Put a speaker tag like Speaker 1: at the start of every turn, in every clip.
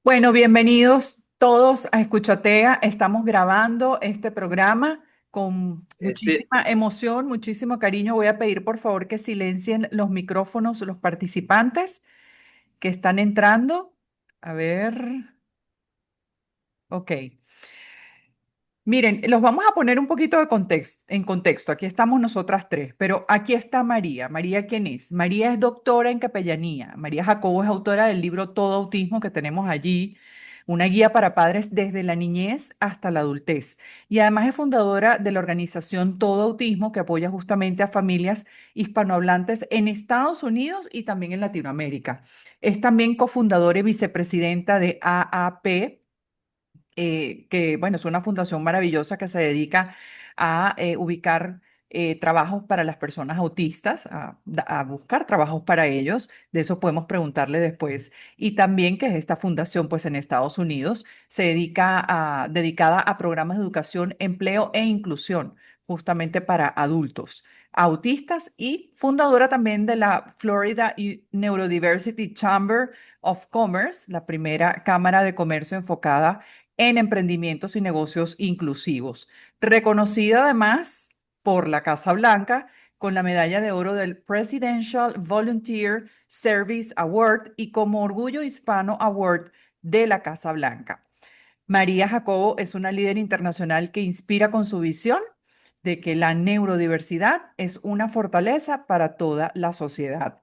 Speaker 1: Bueno, bienvenidos todos a Escuchatea. Estamos grabando este programa con
Speaker 2: Este,
Speaker 1: muchísima emoción, muchísimo cariño. Voy a pedir por favor que silencien los micrófonos, los participantes que están entrando. A ver, ok. Miren, los vamos a poner un poquito en contexto. Aquí estamos nosotras tres, pero aquí está María. María, ¿quién es? María es doctora en capellanía. María Jacobo es autora del libro Todo Autismo que tenemos allí, una guía para padres desde la niñez hasta la adultez. Y además es fundadora de la organización Todo Autismo que apoya justamente a familias hispanohablantes en Estados Unidos y también en Latinoamérica. Es también cofundadora y vicepresidenta de AAP, que bueno, es una fundación maravillosa que se dedica a ubicar trabajos para las personas autistas, a buscar trabajos para ellos. De eso podemos preguntarle después. Y también que es esta fundación, pues en Estados Unidos, dedicada a programas de educación, empleo e inclusión, justamente para adultos autistas y fundadora también de la Florida Neurodiversity Chamber of Commerce, la primera cámara de comercio enfocada en emprendimientos y negocios inclusivos. Reconocida además por la Casa Blanca con la medalla de oro del Presidential Volunteer Service Award y como Orgullo Hispano Award de la Casa Blanca. María Jacobo es una líder internacional que inspira con su visión de que la neurodiversidad es una fortaleza para toda la sociedad.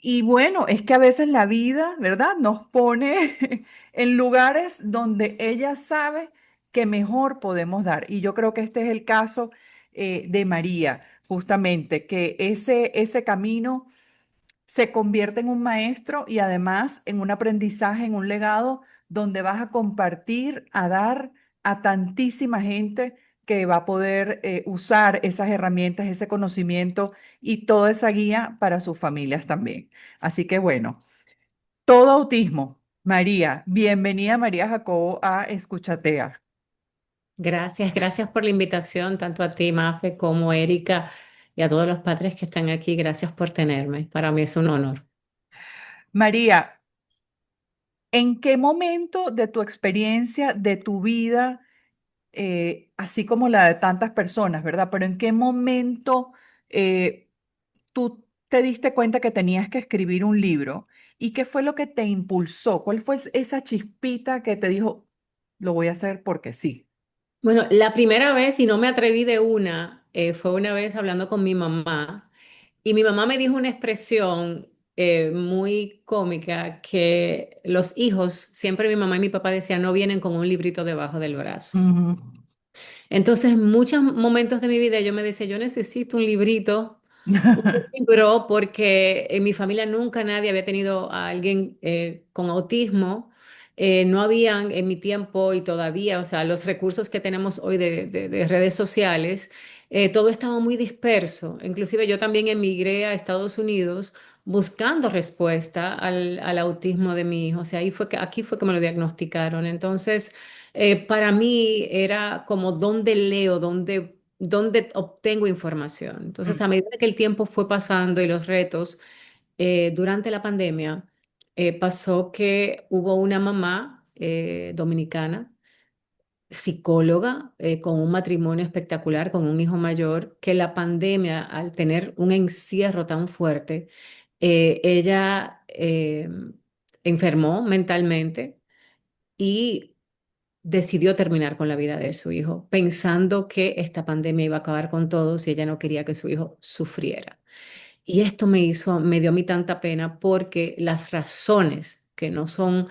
Speaker 1: Y bueno, es que a veces la vida, ¿verdad?, nos pone en lugares donde ella sabe que mejor podemos dar. Y yo creo que este es el caso de María, justamente, que ese camino se convierte en un maestro y además en un aprendizaje, en un legado donde vas a compartir, a dar a tantísima gente que va a poder usar esas herramientas, ese conocimiento y toda esa guía para sus familias también. Así que bueno, todo autismo. María, bienvenida María Jacobo a Escuchatea.
Speaker 3: Gracias por la invitación, tanto a ti, Mafe, como a Erika, y a todos los padres que están aquí. Gracias por tenerme. Para mí es un honor.
Speaker 1: María, ¿en qué momento de tu experiencia, de tu vida, así como la de tantas personas, ¿verdad? Pero ¿en qué momento eh, tú te diste cuenta que tenías que escribir un libro? ¿Y qué fue lo que te impulsó? ¿Cuál fue esa chispita que te dijo, lo voy a hacer porque sí?
Speaker 3: Bueno, la primera vez, y no me atreví de una, fue una vez hablando con mi mamá, y mi mamá me dijo una expresión muy cómica que los hijos, siempre mi mamá y mi papá decían, no vienen con un librito debajo del brazo.
Speaker 1: Ujú.
Speaker 3: Entonces, en muchos momentos de mi vida yo me decía, yo necesito un libro, porque en mi familia nunca nadie había tenido a alguien con autismo. No habían en mi tiempo y todavía, o sea, los recursos que tenemos hoy de redes sociales, todo estaba muy disperso. Inclusive yo también emigré a Estados Unidos buscando respuesta al autismo de mi hijo. O sea, aquí fue que me lo diagnosticaron. Entonces, para mí era como dónde leo, dónde obtengo información. Entonces, a
Speaker 1: Mm.
Speaker 3: medida que el tiempo fue pasando y los retos, durante la pandemia, pasó que hubo una mamá dominicana, psicóloga, con un matrimonio espectacular, con un hijo mayor, que la pandemia, al tener un encierro tan fuerte, ella enfermó mentalmente y decidió terminar con la vida de su hijo, pensando que esta pandemia iba a acabar con todos y ella no quería que su hijo sufriera. Y esto me dio a mí tanta pena porque las razones que no son,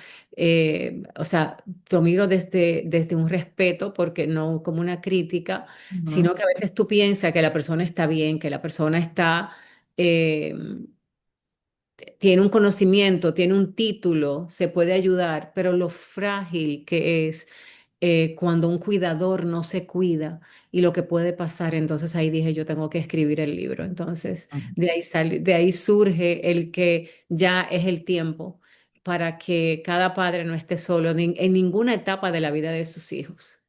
Speaker 3: o sea, lo miro desde un respeto, porque no como una crítica,
Speaker 1: Ujú.
Speaker 3: sino que a veces tú piensas que la persona está bien, que la persona está, eh, tiene un conocimiento, tiene un título, se puede ayudar, pero lo frágil que es cuando un cuidador no se cuida y lo que puede pasar. Entonces ahí dije, yo tengo que escribir el libro. Entonces de ahí surge el que ya es el tiempo para que cada padre no esté solo en ninguna etapa de la vida de sus hijos.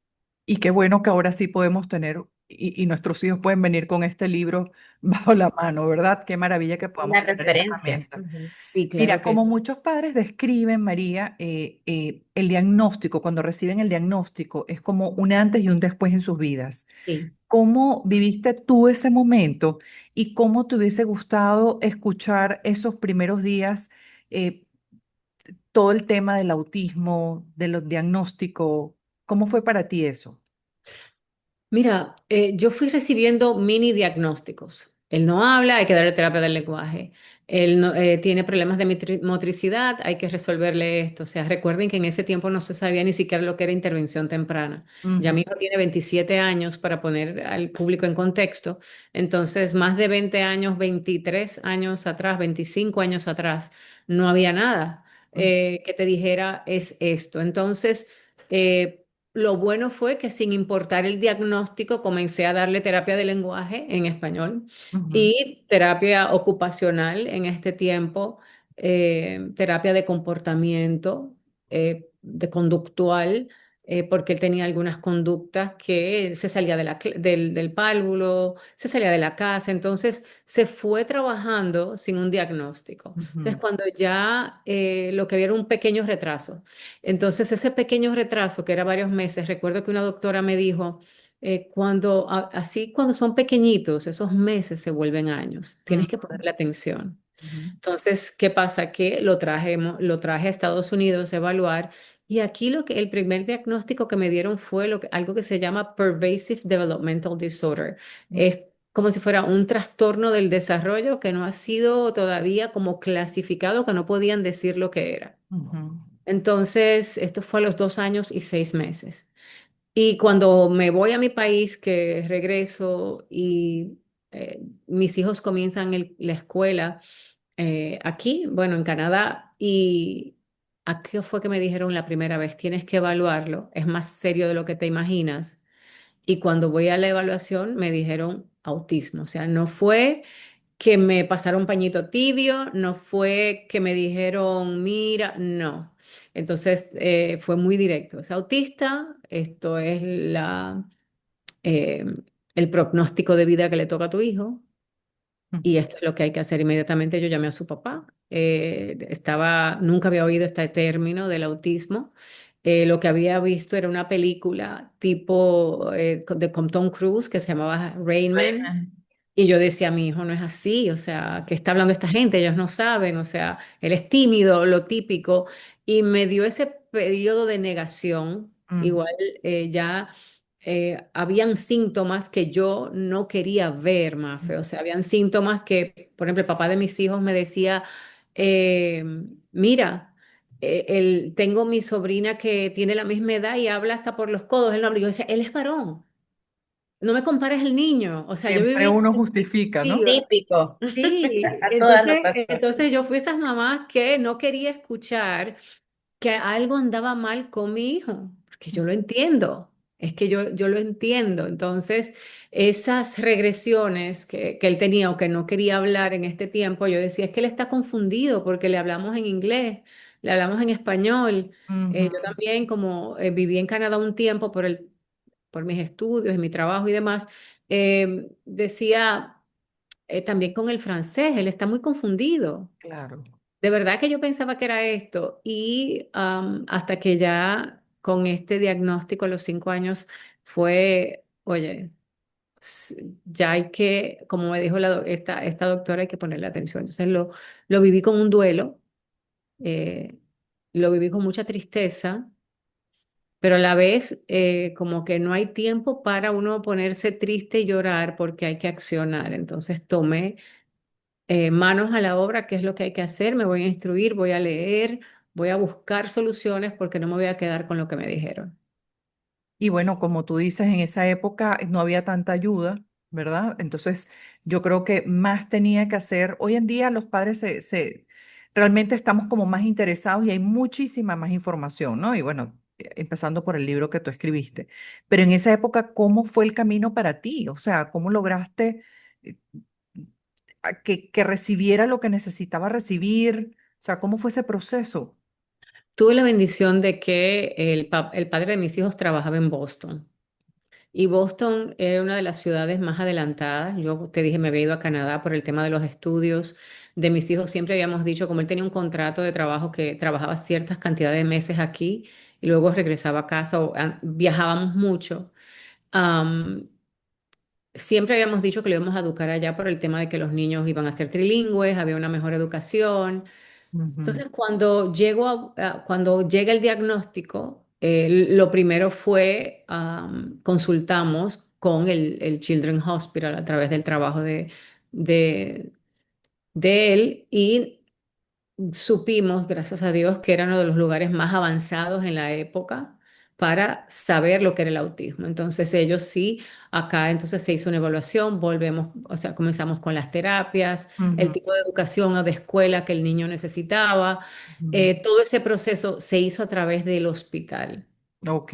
Speaker 1: Y qué bueno que ahora sí podemos tener y nuestros hijos pueden venir con este libro bajo la mano, ¿verdad? Qué maravilla que
Speaker 2: La
Speaker 1: podamos tener esta
Speaker 2: referencia.
Speaker 1: herramienta.
Speaker 2: Ujú.
Speaker 3: Sí, claro
Speaker 1: Mira,
Speaker 3: que
Speaker 1: como muchos padres describen, María, el diagnóstico, cuando reciben el diagnóstico, es como un antes y un después en sus vidas.
Speaker 3: sí.
Speaker 1: ¿Cómo viviste tú ese momento y cómo te hubiese gustado escuchar esos primeros días, eh, todo el tema del autismo, de los diagnósticos? ¿Cómo fue para ti eso?
Speaker 3: Mira, yo fui recibiendo mini diagnósticos. Él no habla, hay que darle terapia del lenguaje. Él tiene problemas de motricidad, hay que resolverle esto. O sea, recuerden que en ese tiempo no se sabía ni siquiera lo que era intervención temprana. Ya
Speaker 1: Ujú,
Speaker 3: mi hijo tiene 27 años para poner al público en contexto. Entonces, más de 20 años, 23 años atrás, 25 años atrás, no había nada
Speaker 1: ujú,
Speaker 3: que te dijera es esto. Entonces, eh, lo bueno fue que sin importar el diagnóstico, comencé a darle terapia de lenguaje en español
Speaker 1: ujú,
Speaker 3: y terapia ocupacional en este tiempo, terapia de comportamiento, de conductual, porque él tenía algunas conductas que se salía de del párvulo, se salía de la casa, entonces se fue trabajando sin un diagnóstico. Entonces,
Speaker 1: ujú,
Speaker 3: cuando ya lo que había era un pequeño retraso. Entonces, ese pequeño retraso, que era varios meses, recuerdo que una doctora me dijo, así cuando son pequeñitos, esos meses se vuelven años, tienes que
Speaker 1: ujú,
Speaker 3: ponerle atención.
Speaker 1: ujú,
Speaker 3: Entonces, ¿qué pasa? Que lo traje a Estados Unidos a evaluar y aquí el primer diagnóstico que me dieron fue algo que se llama Pervasive Developmental Disorder. Es como si fuera un trastorno del desarrollo que no ha sido todavía como clasificado, que no podían decir lo que era.
Speaker 1: ujú,
Speaker 3: Entonces, esto fue a los 2 años y 6 meses. Y cuando me voy a mi país, que regreso y mis hijos comienzan la escuela aquí, bueno, en Canadá, y aquí fue que me dijeron la primera vez, tienes que evaluarlo, es más serio de lo que te imaginas. Y cuando voy a la evaluación me dijeron autismo, o sea, no fue que me pasaron pañito tibio, no fue que me dijeron, mira, no. Entonces fue muy directo. Es autista, esto es eh, el pronóstico de vida que le toca a tu hijo y
Speaker 1: ujú,
Speaker 3: esto es lo que hay que hacer inmediatamente. Yo llamé a su papá, nunca había oído este término del autismo. Lo que había visto era una película tipo con Tom Cruise que se llamaba Rain Man.
Speaker 1: Reina.
Speaker 3: Y yo decía, mi hijo no es así, o sea, ¿qué está hablando esta gente? Ellos no saben, o sea, él es tímido, lo típico. Y me dio ese periodo de negación.
Speaker 1: Ujú,
Speaker 3: Igual ya habían síntomas que yo no quería ver, Mafe. O sea, habían síntomas que, por ejemplo, el papá de mis hijos me decía, eh, mira, tengo mi sobrina que tiene la misma edad y habla hasta por los codos. Él no habla. Y yo decía, él es varón. No me compares el niño. O sea, yo
Speaker 1: siempre
Speaker 3: viví
Speaker 1: uno
Speaker 3: en
Speaker 1: justifica, ¿no?
Speaker 3: perspectiva.
Speaker 2: Típico.
Speaker 3: Sí,
Speaker 2: A todas nos pasó.
Speaker 3: entonces yo fui esas mamás que no quería escuchar que algo andaba mal con mi hijo, porque yo lo entiendo, es que yo lo entiendo. Entonces, esas regresiones que él tenía o que no quería hablar en este tiempo, yo decía, es que él está confundido porque le hablamos en inglés, le hablamos en español.
Speaker 1: Ujú,
Speaker 3: Yo también, como viví en Canadá un tiempo por mis estudios y mi trabajo y demás, decía también con el francés, él está muy confundido.
Speaker 1: claro.
Speaker 3: De verdad que yo pensaba que era esto y hasta que ya con este diagnóstico a los 5 años fue, oye, ya hay que, como me dijo esta doctora, hay que ponerle atención. Entonces lo viví con un duelo, eh, lo viví con mucha tristeza, pero a la vez como que no hay tiempo para uno ponerse triste y llorar porque hay que accionar. Entonces tomé manos a la obra, qué es lo que hay que hacer, me voy a instruir, voy a leer, voy a buscar soluciones porque no me voy a quedar con lo que me dijeron.
Speaker 1: Y bueno, como tú dices, en esa época no había tanta ayuda, ¿verdad? Entonces, yo creo que más tenía que hacer. Hoy en día los padres realmente estamos como más interesados y hay muchísima más información, ¿no? Y bueno, empezando por el libro que tú escribiste. Pero en esa época, ¿cómo fue el camino para ti? O sea, ¿cómo lograste eh, que recibiera lo que necesitaba recibir? O sea, ¿cómo fue ese proceso?
Speaker 3: Tuve la bendición de que el padre de mis hijos trabajaba en Boston. Y Boston era una de las ciudades más adelantadas. Yo te dije, me había ido a Canadá por el tema de los estudios de mis hijos. Siempre habíamos dicho, como él tenía un contrato de trabajo que trabajaba ciertas cantidades de meses aquí y luego regresaba a casa o viajábamos mucho. am, Siempre habíamos dicho que lo íbamos a educar allá por el tema de que los niños iban a ser trilingües, había una mejor educación.
Speaker 1: Ujú,
Speaker 3: Entonces, cuando llega el diagnóstico, lo primero fue, consultamos con el Children's Hospital a través del trabajo de, de él y supimos, gracias a Dios, que era uno de los lugares más avanzados en la época para saber lo que era el autismo. Entonces ellos sí, acá entonces se hizo una evaluación, volvemos, o sea, comenzamos con las terapias, el
Speaker 1: ujú,
Speaker 3: tipo de educación o de escuela que el niño necesitaba.
Speaker 1: ujú.
Speaker 3: Todo ese proceso se hizo a través del hospital.
Speaker 1: Ok.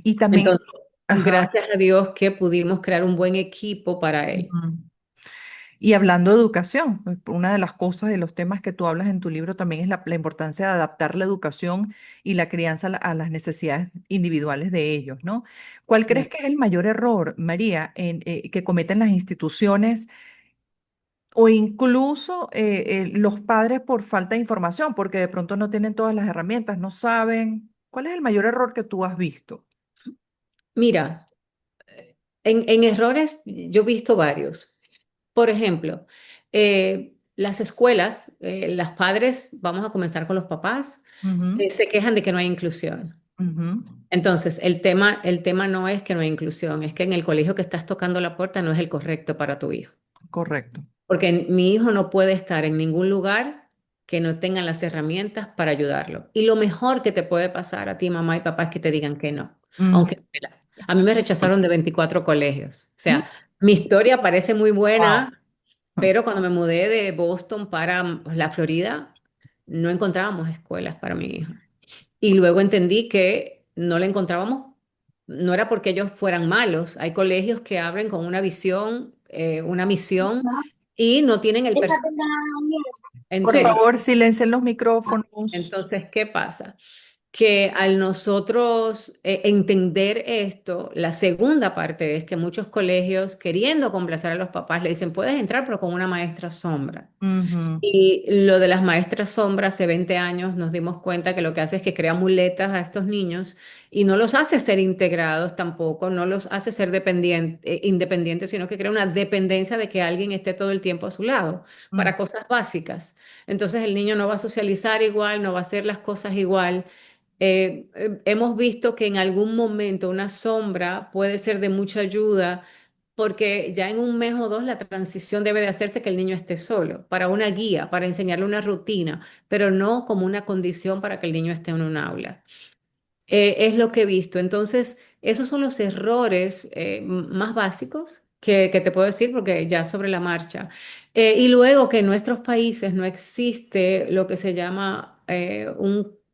Speaker 1: Y también,
Speaker 3: Entonces,
Speaker 1: ajá.
Speaker 3: gracias a Dios que pudimos crear un buen equipo para él.
Speaker 1: Ujú. Y hablando de educación, pues, una de las cosas, de los temas que tú hablas en tu libro también es la importancia de adaptar la educación y la crianza a las necesidades individuales de ellos, ¿no? ¿Cuál crees que es el mayor error, María, que cometen las instituciones o incluso los padres por falta de información, porque de pronto no tienen todas las herramientas, no saben? ¿Cuál es el mayor error que tú has visto?
Speaker 3: Mira, en errores yo he visto varios. Por ejemplo, las escuelas, los padres, vamos a comenzar con los papás,
Speaker 1: Ujú,
Speaker 3: se quejan de que no hay inclusión.
Speaker 1: ujú,
Speaker 3: Entonces, el tema no es que no hay inclusión, es que en el colegio que estás tocando la puerta no es el correcto para tu hijo.
Speaker 1: correcto.
Speaker 3: Porque mi hijo no puede estar en ningún lugar que no tengan las herramientas para ayudarlo. Y lo mejor que te puede pasar a ti, mamá y papá, es que te digan que no.
Speaker 1: Ujú.
Speaker 3: Aunque mira, a mí me rechazaron de 24 colegios. O sea, mi historia parece muy
Speaker 1: Wow.
Speaker 3: buena, pero cuando me mudé de Boston para la Florida, no encontrábamos escuelas para mi hijo. Y luego entendí que no la encontrábamos, no era porque ellos fueran malos. Hay colegios que abren con una visión, una misión y no tienen el personal.
Speaker 1: Por
Speaker 3: Entonces,
Speaker 1: favor, silencien los micrófonos.
Speaker 3: entonces, ¿qué pasa? Que al nosotros entender esto, la segunda parte es que muchos colegios, queriendo complacer a los papás, le dicen, puedes entrar, pero con una maestra sombra.
Speaker 1: Ujú,
Speaker 3: Y lo de las maestras sombras, hace 20 años nos dimos cuenta que lo que hace es que crea muletas a estos niños y no los hace ser integrados tampoco, no los hace ser independientes, sino que crea una dependencia de que alguien esté todo el tiempo a su lado
Speaker 1: ujú,
Speaker 3: para cosas básicas. Entonces el niño no va a socializar igual, no va a hacer las cosas igual. Hemos visto que en algún momento una sombra puede ser de mucha ayuda porque ya en un mes o dos la transición debe de hacerse que el niño esté solo, para una guía, para enseñarle una rutina, pero no como una condición para que el niño esté en un aula. Es lo que he visto. Entonces, esos son los errores más básicos que te puedo decir porque ya sobre la marcha. Y luego que en nuestros países no existe lo que se llama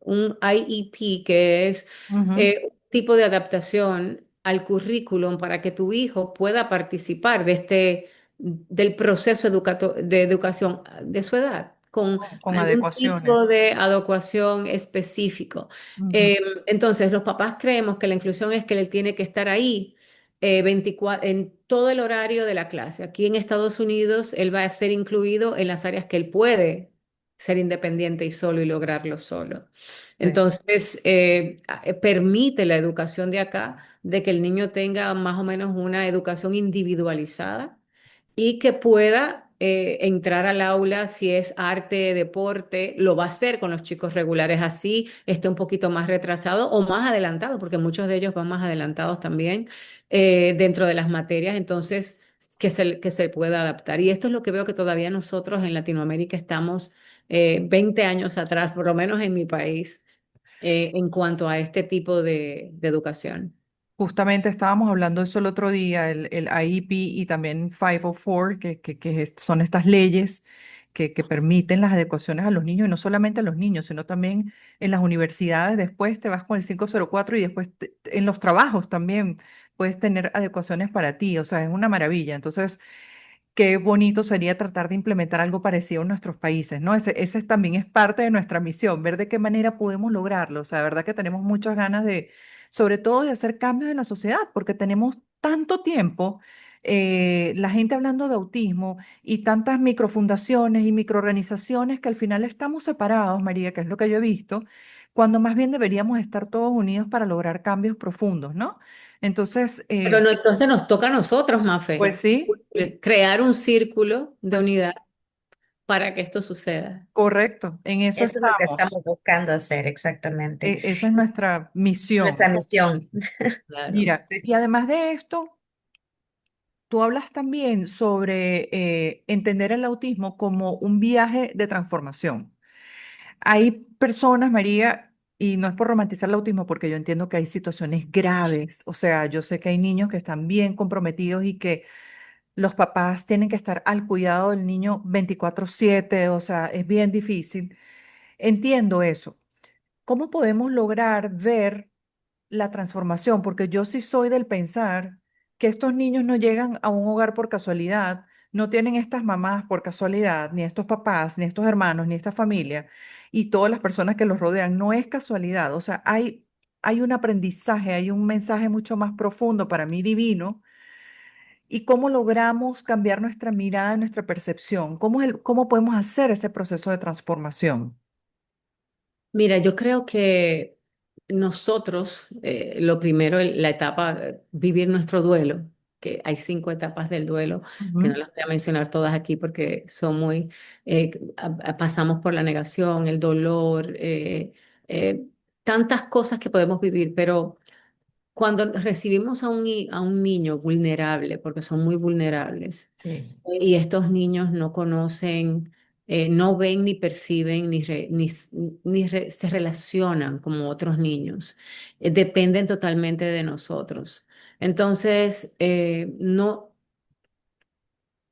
Speaker 3: un IEP, que es
Speaker 1: ujú.
Speaker 3: un tipo de adaptación al currículum para que tu hijo pueda participar del proceso de educación de su edad, con
Speaker 1: Con
Speaker 3: algún
Speaker 1: adecuaciones.
Speaker 3: tipo de adecuación específico.
Speaker 1: Ujú,
Speaker 3: Eh, entonces, los papás creemos que la inclusión es que él tiene que estar ahí 24, en todo el horario de la clase. Aquí en Estados Unidos, él va a ser incluido en las áreas que él puede ser independiente y solo y lograrlo solo.
Speaker 1: sí.
Speaker 3: Entonces, permite la educación de acá de que el niño tenga más o menos una educación individualizada y que pueda entrar al aula si es arte, deporte, lo va a hacer con los chicos regulares así, esté un poquito más retrasado o más adelantado, porque muchos de ellos van más adelantados también dentro de las materias, entonces que se pueda adaptar. Y esto es lo que veo que todavía nosotros en Latinoamérica estamos 20 años atrás, por lo menos en mi país, en cuanto a este tipo de educación.
Speaker 1: Justamente estábamos hablando de eso el otro día, el IEP y también 504, son estas leyes que permiten las adecuaciones a los niños, y no solamente a los niños, sino también en las universidades. Después te vas con el 504 y después en los trabajos también puedes tener adecuaciones para ti. O sea, es una maravilla. Entonces, qué bonito sería tratar de implementar algo parecido en nuestros países, ¿no? Ese también es parte de nuestra misión, ver de qué manera podemos lograrlo. O sea, de verdad que tenemos muchas ganas de, sobre todo, de hacer cambios en la sociedad, porque tenemos tanto tiempo la gente hablando de autismo y tantas microfundaciones y microorganizaciones que al final estamos separados, María, que es lo que yo he visto, cuando más bien deberíamos estar todos unidos para lograr cambios profundos, ¿no? Entonces,
Speaker 3: Pero no, entonces nos toca a nosotros, Mafe,
Speaker 1: pues sí,
Speaker 3: crear un círculo de
Speaker 1: pues
Speaker 3: unidad para que esto suceda.
Speaker 1: correcto, en eso
Speaker 2: Eso es lo que
Speaker 1: estamos.
Speaker 2: estamos buscando hacer exactamente.
Speaker 1: Esa es nuestra
Speaker 2: Nuestra
Speaker 1: misión.
Speaker 2: misión.
Speaker 3: Claro.
Speaker 1: Mira, y además de esto, tú hablas también sobre entender el autismo como un viaje de transformación. Hay personas, María, y no es por romantizar el autismo, porque yo entiendo que hay situaciones graves. O sea, yo sé que hay niños que están bien comprometidos y que los papás tienen que estar al cuidado del niño 24/7. O sea, es bien difícil. Entiendo eso. ¿Cómo podemos lograr ver la transformación? Porque yo sí soy del pensar que estos niños no llegan a un hogar por casualidad, no tienen estas mamás por casualidad, ni estos papás, ni estos hermanos, ni esta familia, y todas las personas que los rodean. No es casualidad, o sea, hay un aprendizaje, hay un mensaje mucho más profundo, para mí divino. ¿Y cómo logramos cambiar nuestra mirada, nuestra percepción? ¿Cómo podemos hacer ese proceso de transformación?
Speaker 3: Mira, yo creo que nosotros, lo primero, la etapa, vivir nuestro duelo, que hay 5 etapas del duelo, que no
Speaker 1: Ujú,
Speaker 3: las voy a mencionar todas aquí porque son muy, pasamos por la negación, el dolor, eh, tantas cosas que podemos vivir, pero cuando recibimos a a un niño vulnerable, porque son muy vulnerables,
Speaker 1: sí.
Speaker 3: y estos niños no conocen, no ven ni perciben se relacionan como otros niños. Dependen totalmente de nosotros. Entonces, no,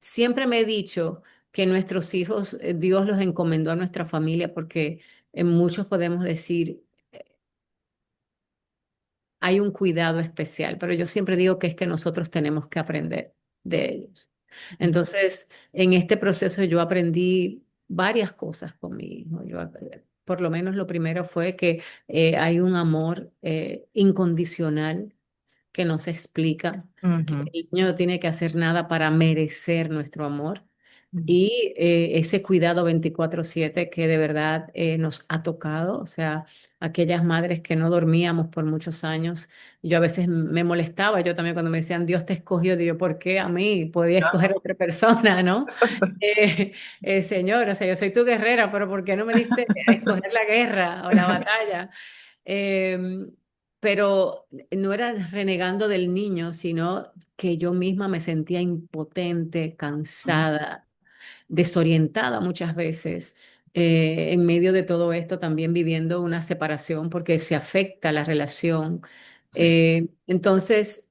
Speaker 3: siempre me he dicho que nuestros hijos, Dios los encomendó a nuestra familia porque en muchos podemos decir hay un cuidado especial, pero yo siempre digo que es que nosotros tenemos que aprender de ellos. Entonces, en este proceso yo aprendí varias cosas con mi hijo. Por lo menos lo primero fue que hay un amor incondicional que no se explica, que
Speaker 1: Ujú,
Speaker 3: el niño no tiene que hacer nada para merecer nuestro amor.
Speaker 1: ujú.
Speaker 3: Y ese cuidado 24/7 que de verdad nos ha tocado, o sea, aquellas madres que no dormíamos por muchos años, yo a veces me molestaba, yo también cuando me decían, Dios te escogió, digo, ¿por qué a mí? Podía escoger a otra persona, ¿no? Señor, o sea, yo soy tu guerrera, pero ¿por qué no me diste a escoger la guerra o la batalla? Em, pero no era renegando del niño, sino que yo misma me sentía impotente, cansada, desorientada muchas veces, en medio de todo esto también viviendo una separación porque se afecta la relación.
Speaker 1: Sí.
Speaker 3: Entonces,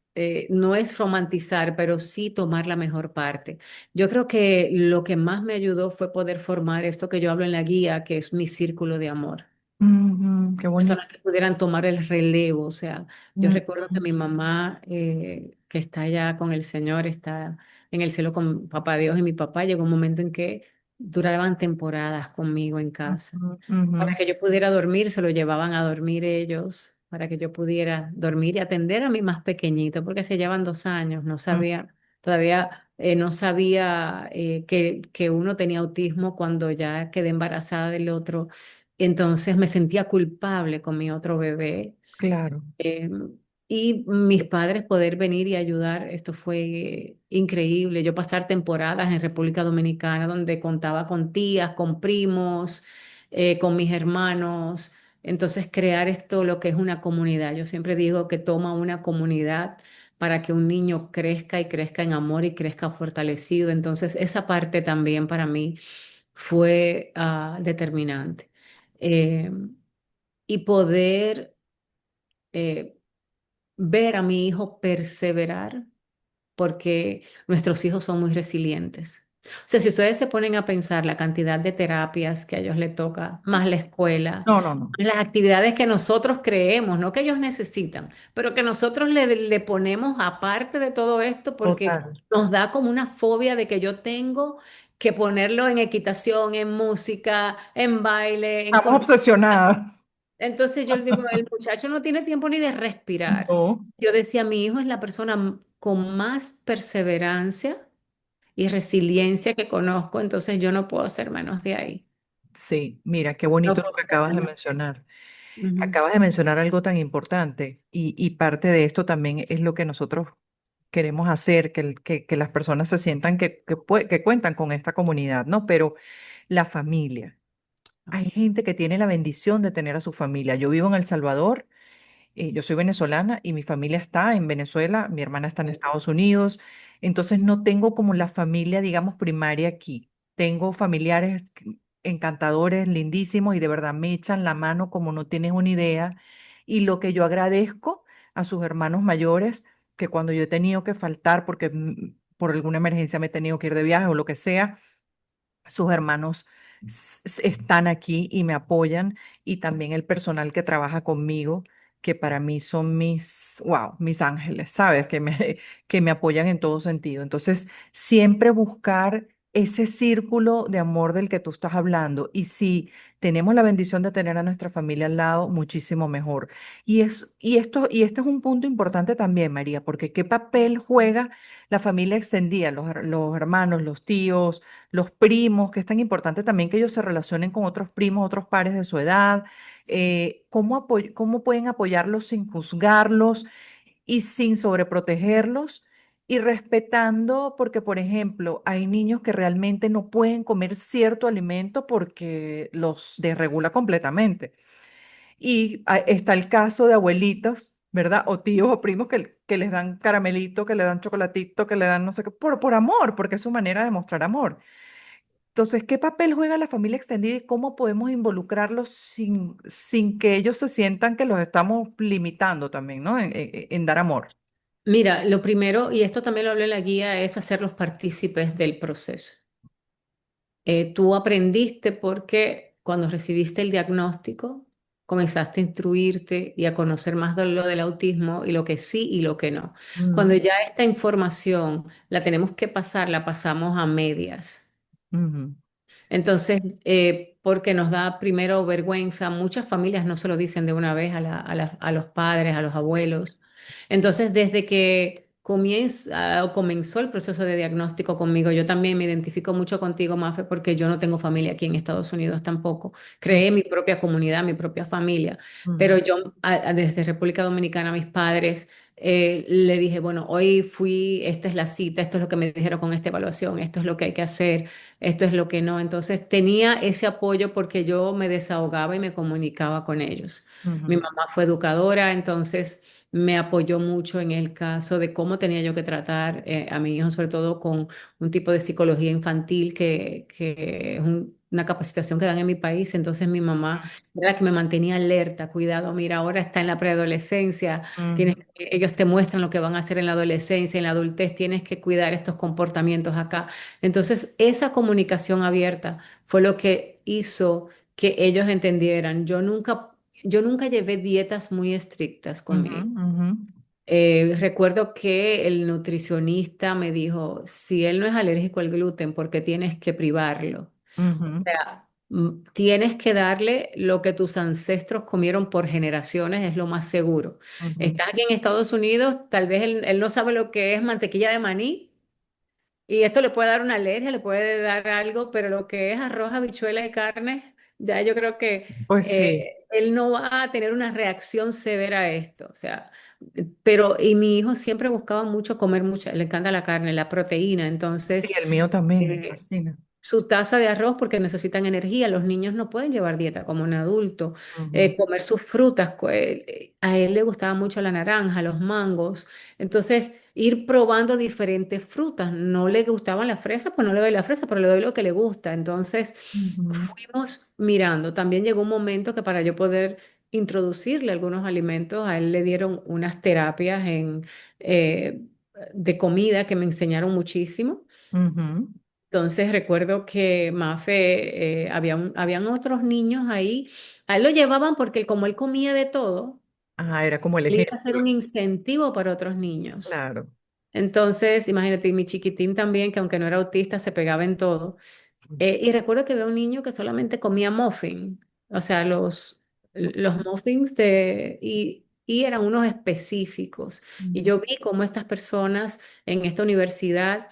Speaker 3: no es romantizar, pero sí tomar la mejor parte. Yo creo que lo que más me ayudó fue poder formar esto que yo hablo en la guía, que es mi círculo de amor,
Speaker 1: Ujú, qué bonito.
Speaker 3: personas que pudieran tomar el relevo. O sea, yo recuerdo que
Speaker 1: Ujú,
Speaker 3: mi mamá, que está allá con el Señor, está en el cielo con papá Dios, y mi papá llegó un momento en que duraban temporadas conmigo en casa.
Speaker 1: ujú, ujú,
Speaker 3: Para que yo pudiera dormir, se lo llevaban a dormir ellos, para que yo pudiera dormir y atender a mi más pequeñito, porque se llevan 2 años, no
Speaker 1: ujú.
Speaker 3: sabía, todavía no sabía que uno tenía autismo cuando ya quedé embarazada del otro. Entonces me sentía culpable con mi otro bebé.
Speaker 1: Claro.
Speaker 3: Eh, y mis padres poder venir y ayudar, esto fue increíble. Yo pasar temporadas en República Dominicana donde contaba con tías, con primos, con mis hermanos. Entonces crear esto, lo que es una comunidad. Yo siempre digo que toma una comunidad para que un niño crezca y crezca en amor y crezca fortalecido. Entonces esa parte también para mí fue determinante. Eh, y poder... eh, ver a mi hijo perseverar, porque nuestros hijos son muy resilientes. O sea, si ustedes se ponen a pensar la cantidad de terapias que a ellos les toca, más la escuela,
Speaker 1: No, no, no.
Speaker 3: las actividades que nosotros creemos, no que ellos necesitan, pero que nosotros le ponemos aparte de todo esto porque
Speaker 1: Total.
Speaker 3: nos da como una fobia de que yo tengo que ponerlo en equitación, en música, en baile, en
Speaker 1: Estamos
Speaker 3: contar.
Speaker 1: obsesionadas.
Speaker 3: Entonces yo le digo, el muchacho no tiene tiempo ni de respirar.
Speaker 1: No.
Speaker 3: Yo decía, mi hijo es la persona con más perseverancia y resiliencia que conozco, entonces yo no puedo ser menos de ahí.
Speaker 1: Sí, mira, qué
Speaker 3: No
Speaker 1: bonito lo
Speaker 3: puedo
Speaker 1: que
Speaker 3: ser
Speaker 1: acabas de
Speaker 3: menos.
Speaker 1: mencionar.
Speaker 3: Ujú.
Speaker 1: Acabas de mencionar algo tan importante y parte de esto también es lo que nosotros queremos hacer, que las personas se sientan que cuentan con esta comunidad, ¿no? Pero la familia. Hay gente que tiene la bendición de tener a su familia. Yo vivo en El Salvador. Yo soy venezolana y mi familia está en Venezuela, mi hermana está en Estados Unidos, entonces no tengo como la familia, digamos, primaria aquí. Tengo familiares encantadores, lindísimos y de verdad me echan la mano como no tienes una idea. Y lo que yo agradezco a sus hermanos mayores, que cuando yo he tenido que faltar porque por alguna emergencia me he tenido que ir de viaje o lo que sea, sus hermanos están aquí y me apoyan y también el personal que trabaja conmigo, que para mí son mis ángeles, ¿sabes? Que me apoyan en todo sentido. Entonces, siempre buscar ese círculo de amor del que tú estás hablando. Y si tenemos la bendición de tener a nuestra familia al lado, muchísimo mejor. Y este es un punto importante también, María, porque ¿qué papel juega la familia extendida, los hermanos, los tíos? Los primos, que es tan importante también que ellos se relacionen con otros primos, otros pares de su edad, cómo pueden apoyarlos sin juzgarlos y sin sobreprotegerlos y respetando, porque por ejemplo, hay niños que realmente no pueden comer cierto alimento porque los desregula completamente. Y está el caso de abuelitos, ¿verdad? O tíos o primos que les dan caramelito, que le dan chocolatito, que le dan no sé qué, por amor, porque es su manera de mostrar amor. Entonces, ¿qué papel juega la familia extendida y cómo podemos involucrarlos sin que ellos se sientan que los estamos limitando también, ¿no? En dar amor.
Speaker 3: Mira, lo primero, y esto también lo hablé en la guía, es hacerlos partícipes del proceso. Tú aprendiste porque cuando recibiste el diagnóstico, comenzaste a instruirte y a conocer más de lo del autismo y lo que sí y lo que no. Cuando
Speaker 1: Mm,
Speaker 3: ya esta información la tenemos que pasar, la pasamos a medias.
Speaker 1: ujú,
Speaker 3: Entonces, porque nos da primero vergüenza, muchas familias no se lo dicen de una vez a los padres, a los abuelos. Entonces, desde que o comenzó el proceso de diagnóstico conmigo, yo también me identifico mucho contigo, Mafe, porque yo no tengo familia aquí en Estados Unidos tampoco.
Speaker 1: mm,
Speaker 3: Creé mi propia comunidad, mi propia familia, pero
Speaker 1: ujú,
Speaker 3: yo desde República Dominicana, mis padres le dije, bueno, hoy fui, esta es la cita, esto es lo que me dijeron con esta evaluación, esto es lo que hay que hacer, esto es lo que no. Entonces tenía ese apoyo porque yo me desahogaba y me comunicaba con ellos. Mi
Speaker 1: ujú,
Speaker 3: mamá fue educadora, entonces me apoyó mucho en el caso de cómo tenía yo que tratar a mi hijo, sobre todo con un tipo de psicología infantil que es una capacitación que dan en mi país. Entonces mi mamá era la que me mantenía alerta, cuidado, mira, ahora está en la preadolescencia,
Speaker 1: ujú,
Speaker 3: ellos te muestran lo que van a hacer en la adolescencia, en la adultez, tienes que cuidar estos comportamientos acá. Entonces, esa comunicación abierta fue lo que hizo que ellos entendieran. Yo nunca llevé dietas muy estrictas
Speaker 1: ujú,
Speaker 3: conmigo.
Speaker 1: ujú,
Speaker 3: Recuerdo que el nutricionista me dijo, si él no es alérgico al gluten, ¿por qué tienes que privarlo?
Speaker 1: ujú,
Speaker 3: Sea, tienes que darle lo que tus ancestros comieron por generaciones, es lo más seguro.
Speaker 1: ujú.
Speaker 3: Estás aquí en Estados Unidos, tal vez él no sabe lo que es mantequilla de maní y esto le puede dar una alergia, le puede dar algo, pero lo que es arroz, habichuela y carne, ya yo creo que
Speaker 1: Pues sí,
Speaker 3: él no va a tener una reacción severa a esto. O sea, pero y mi hijo siempre buscaba mucho comer mucha, le encanta la carne, la proteína,
Speaker 1: sí,
Speaker 3: entonces...
Speaker 1: el mío también, me
Speaker 3: eh,
Speaker 1: fascina.
Speaker 3: su taza de arroz porque necesitan energía. Los niños no pueden llevar dieta como un adulto.
Speaker 1: Ujú,
Speaker 3: Comer sus frutas. A él le gustaba mucho la naranja, los mangos. Entonces, ir probando diferentes frutas. No le gustaban las fresas, pues no le doy la fresa, pero le doy lo que le gusta. Entonces,
Speaker 1: ujú,
Speaker 3: fuimos mirando. También llegó un momento que para yo poder introducirle algunos alimentos, a él le dieron unas terapias eh, de comida que me enseñaron muchísimo.
Speaker 1: ujú.
Speaker 3: Entonces recuerdo que Mafe, habían otros niños ahí, a él lo llevaban porque como él comía de todo,
Speaker 1: Ah, era como el
Speaker 3: él iba a ser
Speaker 1: ejemplo,
Speaker 3: un incentivo para otros niños.
Speaker 1: claro.
Speaker 3: Entonces, imagínate, y mi chiquitín también, que aunque no era autista, se pegaba en todo. Y recuerdo que había un niño que solamente comía muffin, o sea, los muffins de... y eran unos específicos. Y
Speaker 1: Mm.
Speaker 3: yo vi cómo estas personas en esta universidad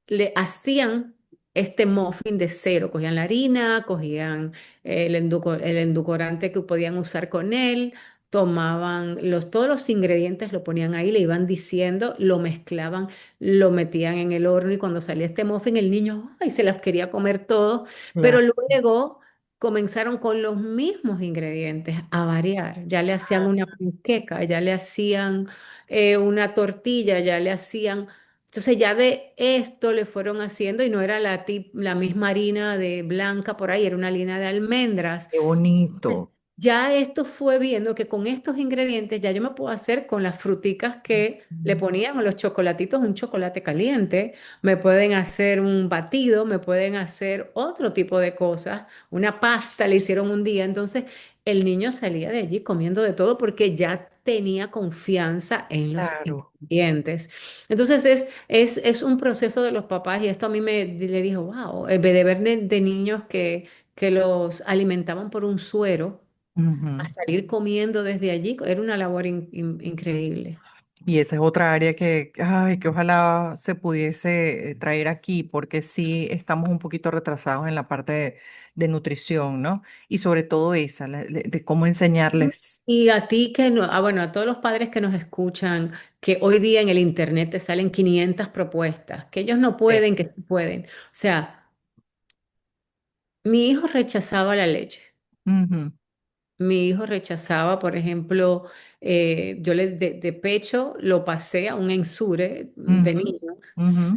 Speaker 3: le hacían este muffin de cero. Cogían la harina, cogían el endulcorante que podían usar con él, tomaban todos los ingredientes, lo ponían ahí, le iban diciendo, lo mezclaban, lo metían en el horno y cuando salía este muffin, el niño, ay, se los quería comer todo, pero
Speaker 1: Claro.
Speaker 3: luego comenzaron con los mismos ingredientes a variar. Ya le hacían una panqueca, ya le hacían una tortilla, ya le hacían... Entonces ya de esto le fueron haciendo y no era la misma harina de blanca por ahí, era una harina de almendras.
Speaker 1: Qué bonito.
Speaker 3: Ya esto fue viendo que con estos ingredientes ya yo me puedo hacer con las fruticas que le
Speaker 1: Mm.
Speaker 3: ponían o los chocolatitos un chocolate caliente, me pueden hacer un batido, me pueden hacer otro tipo de cosas, una pasta le hicieron un día, entonces el niño salía de allí comiendo de todo porque ya tenía confianza en los
Speaker 1: Claro.
Speaker 3: ingredientes. Entonces es un proceso de los papás y esto a mí le dijo, wow, de ver de niños que los alimentaban por un suero a
Speaker 1: Ujú.
Speaker 3: salir comiendo desde allí, era una labor increíble.
Speaker 1: Y esa es otra área que, ay, que ojalá se pudiese traer aquí, porque sí estamos un poquito retrasados en la parte de nutrición, ¿no? Y sobre todo esa, de cómo enseñarles.
Speaker 3: Y a ti que no, bueno, a todos los padres que nos escuchan, que hoy día en el internet te salen 500 propuestas, que ellos no
Speaker 1: Sí.
Speaker 3: pueden, que sí pueden. O sea, mi hijo rechazaba la leche.
Speaker 1: Ujú,
Speaker 3: Mi hijo rechazaba, por ejemplo, yo de pecho lo pasé a un ensure de
Speaker 1: ujú,
Speaker 3: niños
Speaker 1: ujú,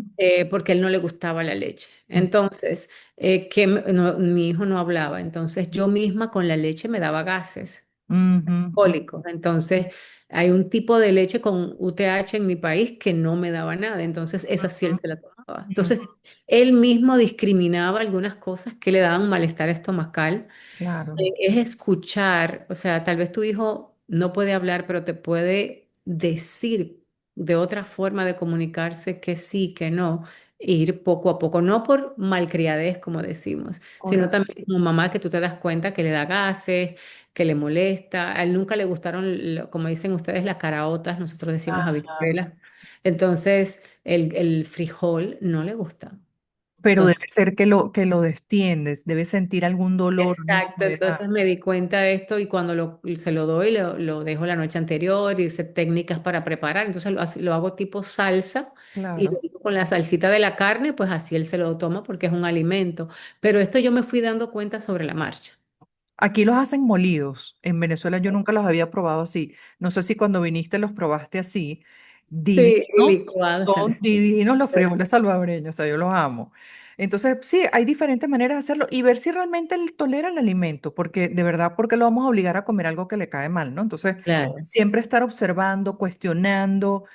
Speaker 3: porque a él no le gustaba la leche.
Speaker 1: ujú,
Speaker 3: Entonces, mi hijo no hablaba, entonces yo misma con la leche me daba gases
Speaker 1: ujú,
Speaker 3: cólicos. Entonces, hay un tipo de leche con UTH en mi país que no me daba nada, entonces esa sí él se la tomaba.
Speaker 1: ujú,
Speaker 3: Entonces, él mismo discriminaba algunas cosas que le daban malestar estomacal.
Speaker 1: claro.
Speaker 3: Es escuchar, o sea, tal vez tu hijo no puede hablar, pero te puede decir de otra forma de comunicarse que sí, que no, e ir poco a poco, no por malcriadez, como decimos, sino
Speaker 1: Correcto.
Speaker 3: también como mamá que tú te das cuenta que le da gases, que le molesta, a él nunca le gustaron, como dicen ustedes, las caraotas, nosotros decimos
Speaker 1: Ajá.
Speaker 3: habichuelas, entonces el frijol no le gusta.
Speaker 1: Pero debe ser que lo destiendes, debes sentir algún dolor, una
Speaker 3: Exacto,
Speaker 1: incomodidad.
Speaker 3: entonces me di cuenta de esto y cuando se lo doy, lo dejo la noche anterior y hice técnicas para preparar, entonces lo hago tipo salsa y
Speaker 1: Claro.
Speaker 3: luego con la salsita de la carne, pues así él se lo toma porque es un alimento. Pero esto yo me fui dando cuenta sobre la marcha.
Speaker 1: Aquí los hacen molidos. En Venezuela yo nunca los había probado así. No sé si cuando viniste los probaste así.
Speaker 3: Sí, y
Speaker 1: Divinos,
Speaker 3: licuado.
Speaker 1: son divinos los frijoles salvadoreños, o sea, yo los amo. Entonces, sí, hay diferentes maneras de hacerlo y ver si realmente él tolera el alimento, porque de verdad, porque lo vamos a obligar a comer algo que le cae mal, ¿no? Entonces,
Speaker 3: Claro,
Speaker 1: siempre estar observando, cuestionando.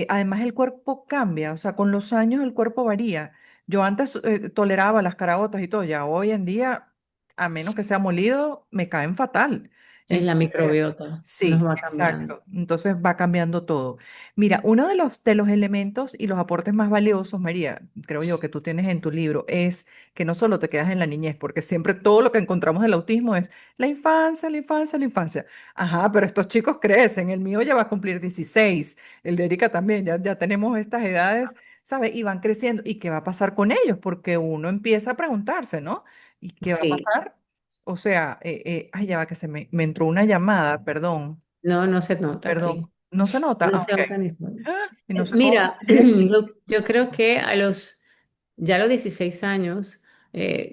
Speaker 1: Además, el cuerpo cambia, o sea, con los años el cuerpo varía. Yo antes toleraba las caraotas y todo, ya hoy en día a menos que sea molido, me caen fatal.
Speaker 3: es la
Speaker 1: Entonces,
Speaker 3: microbiota, nos
Speaker 1: sí,
Speaker 3: va cambiando.
Speaker 1: exacto. Entonces va cambiando todo. Mira, uno de los elementos y los aportes más valiosos, María, creo yo que tú tienes en tu libro, es que no solo te quedas en la niñez, porque siempre todo lo que encontramos del autismo es la infancia, la infancia, la infancia. Ajá, pero estos chicos crecen, el mío ya va a cumplir 16, el de Erika también, ya tenemos estas edades, ¿sabes? Y van creciendo. ¿Y qué va a pasar con ellos? Porque uno empieza a preguntarse, ¿no? ¿Y qué va a
Speaker 3: Sí,
Speaker 1: pasar? O sea, ay, ya va que me entró una llamada, perdón,
Speaker 3: no, no se nota
Speaker 1: perdón.
Speaker 3: aquí.
Speaker 1: ¿No se nota?
Speaker 3: No
Speaker 1: Ah,
Speaker 3: se
Speaker 1: ok.
Speaker 3: nota ni forma.
Speaker 1: Y no sé cómo me
Speaker 3: Mira,
Speaker 1: salí aquí.
Speaker 3: yo creo que ya a los 16 años,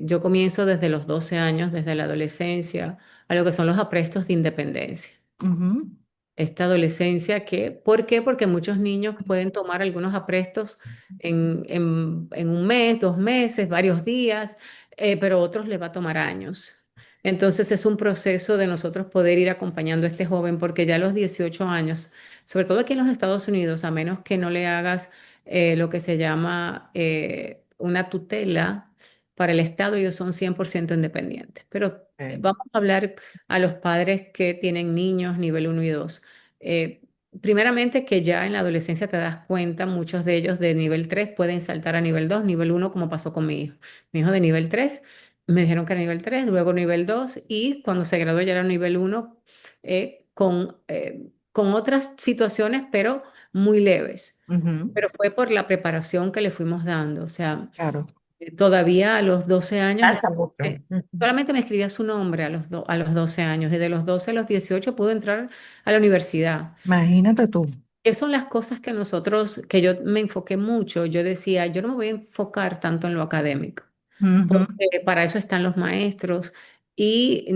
Speaker 3: yo comienzo desde los 12 años, desde la adolescencia, a lo que son los aprestos de independencia.
Speaker 1: Ujú,
Speaker 3: Esta adolescencia ¿por qué? Porque muchos niños pueden tomar algunos aprestos en un mes, 2 meses, varios días, pero otros les va a tomar años. Entonces es un proceso de nosotros poder ir acompañando a este joven porque ya a los 18 años, sobre todo aquí en los Estados Unidos, a menos que no le hagas lo que se llama una tutela para el Estado, ellos son 100% independientes. Pero
Speaker 1: ok,
Speaker 3: vamos a hablar a los padres que tienen niños nivel uno y 2. Eh, Primeramente que ya en la adolescencia te das cuenta, muchos de ellos de nivel 3 pueden saltar a nivel 2 nivel uno como pasó con mi hijo. Mi hijo de nivel 3 me dijeron que era nivel 3 luego nivel 2 y cuando se graduó ya era nivel uno con otras situaciones, pero muy leves.
Speaker 1: Ujú,
Speaker 3: Pero fue por la preparación que le fuimos dando. O sea,
Speaker 1: claro.
Speaker 3: todavía a los 12 años,
Speaker 2: Pasa mucho. Ujú.
Speaker 3: solamente me escribía su nombre a los 12 años y de los 12 a los 18 pudo entrar a la universidad.
Speaker 1: Imagínate tú.
Speaker 3: Esas son las cosas que nosotros, que yo me enfoqué mucho. Yo decía, yo no me voy a enfocar tanto en lo académico,
Speaker 1: Ujú,
Speaker 3: porque para eso están los maestros. Y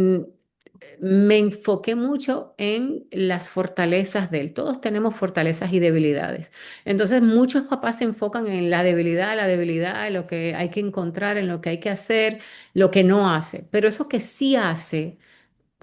Speaker 3: me enfoqué mucho en las fortalezas de él. Todos tenemos fortalezas y debilidades. Entonces, muchos papás se enfocan en la debilidad, en lo que hay que encontrar, en lo que hay que hacer, lo que no hace. Pero eso que sí hace,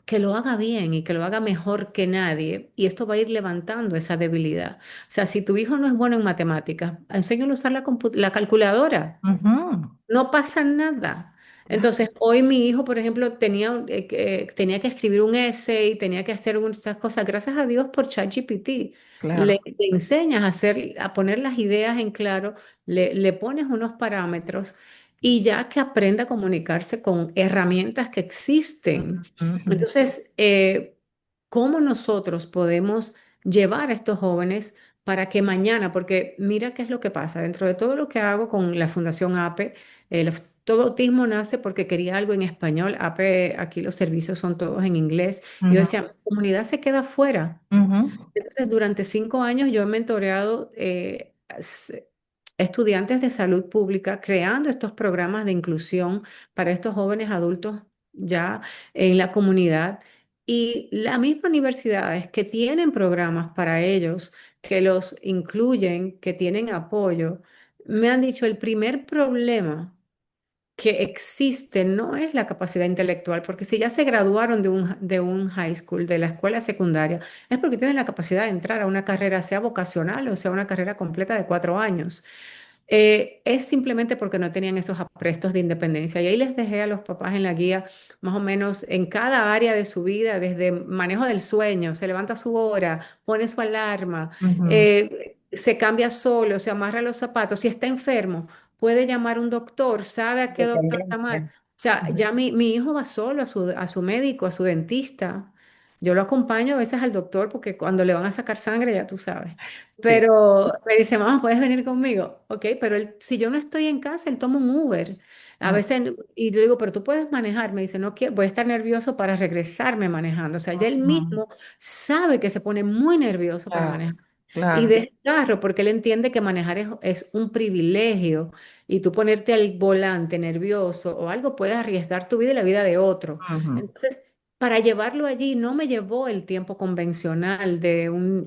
Speaker 3: que lo haga bien y que lo haga mejor que nadie, y esto va a ir levantando esa debilidad. O sea, si tu hijo no es bueno en matemáticas, enséñalo a usar la calculadora.
Speaker 1: ujú,
Speaker 3: No pasa nada.
Speaker 1: claro,
Speaker 3: Entonces, hoy mi hijo, por ejemplo, tenía que escribir un essay, tenía que hacer estas cosas. Gracias a Dios por ChatGPT.
Speaker 1: claro.
Speaker 3: Le enseñas a hacer, a poner las ideas en claro, le pones unos parámetros y ya que aprenda a comunicarse con herramientas que existen.
Speaker 1: Ujú,
Speaker 3: Entonces, ¿cómo nosotros podemos llevar a estos jóvenes para que mañana, porque mira qué es lo que pasa, dentro de todo lo que hago con la Fundación APE, todo autismo nace porque quería algo en español. APE, aquí los servicios son todos en inglés. Yo
Speaker 1: ujú,
Speaker 3: decía, "Mi comunidad se queda fuera".
Speaker 1: ujú,
Speaker 3: Entonces, durante 5 años yo he mentoreado estudiantes de salud pública creando estos programas de inclusión para estos jóvenes adultos ya en la comunidad. Y las mismas universidades que tienen programas para ellos, que los incluyen, que tienen apoyo, me han dicho el primer problema que existe no es la capacidad intelectual, porque si ya se graduaron de un high school, de la escuela secundaria, es porque tienen la capacidad de entrar a una carrera, sea vocacional o sea una carrera completa de 4 años. Es simplemente porque no tenían esos aprestos de independencia. Y ahí les dejé a los papás en la guía, más o menos en cada área de su vida, desde manejo del sueño, se levanta a su hora, pone su alarma,
Speaker 1: ujú,
Speaker 3: se cambia solo, se amarra los zapatos, si está enfermo, puede llamar a un doctor, sabe a qué doctor llamar.
Speaker 2: Dependencia.
Speaker 3: O sea,
Speaker 2: Ujú.
Speaker 3: ya mi hijo va solo a su médico, a su dentista. Yo lo acompaño a veces al doctor porque cuando le van a sacar sangre, ya tú sabes.
Speaker 1: sí,
Speaker 3: Pero me dice, mamá, ¿puedes venir conmigo? Ok, pero si yo no estoy en casa, él toma un Uber. A
Speaker 1: mm,
Speaker 3: veces, y yo digo, pero tú puedes manejar. Me dice, no quiero, voy a estar nervioso para regresarme manejando. O sea, ya él
Speaker 1: ujú,
Speaker 3: mismo sabe que se pone muy nervioso para
Speaker 1: claro,
Speaker 3: manejar. Y
Speaker 1: claro.
Speaker 3: de carro, porque él entiende que manejar es un privilegio y tú ponerte al volante nervioso o algo puedes arriesgar tu vida y la vida de otro.
Speaker 1: Ujú,
Speaker 3: Entonces, para llevarlo allí no me llevó el tiempo convencional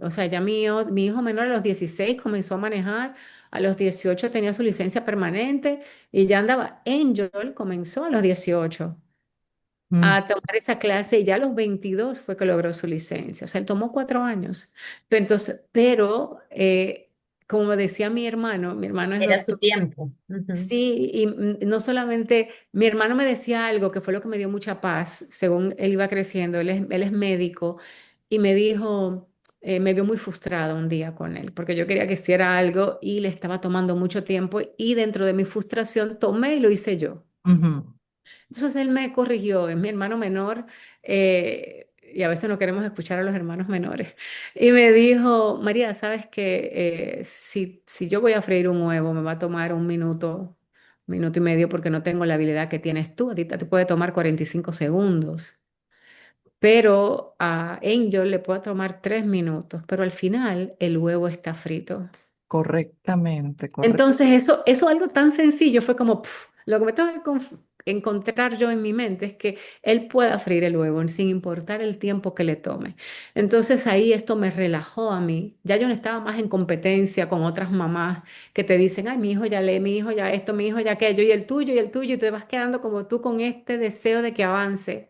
Speaker 3: o sea, ya mi hijo menor a los 16 comenzó a manejar, a los 18 tenía su licencia permanente y ya andaba. Angel comenzó a los 18
Speaker 1: mm,
Speaker 3: a tomar esa clase y ya a los 22 fue que logró su licencia. O sea, él tomó 4 años. Pero como decía mi hermano es
Speaker 2: Era su
Speaker 3: doctor.
Speaker 2: tiempo. Ujú.
Speaker 3: Sí, y no solamente, mi hermano me decía algo que fue lo que me dio mucha paz según él iba creciendo, él es médico y me dijo, me vio muy frustrada un día con él, porque yo quería que hiciera algo y le estaba tomando mucho tiempo y dentro de mi frustración tomé y lo hice yo.
Speaker 1: ujú.
Speaker 3: Entonces él me corrigió, es mi hermano menor, y a veces no queremos escuchar a los hermanos menores. Y me dijo, María, ¿sabes que si yo voy a freír un huevo, me va a tomar un minuto y medio, porque no tengo la habilidad que tienes tú? A ti te puede tomar 45 segundos, pero a Angel le puede tomar 3 minutos, pero al final el huevo está frito.
Speaker 1: Correctamente, correcto.
Speaker 3: Entonces, eso algo tan sencillo fue como, lo que me tengo que encontrar yo en mi mente es que él pueda freír el huevo sin importar el tiempo que le tome. Entonces ahí esto me relajó a mí. Ya yo no estaba más en competencia con otras mamás que te dicen, ay, mi hijo ya lee, mi hijo ya esto, mi hijo ya aquello, y el tuyo, y te vas quedando como tú con este deseo de que avance.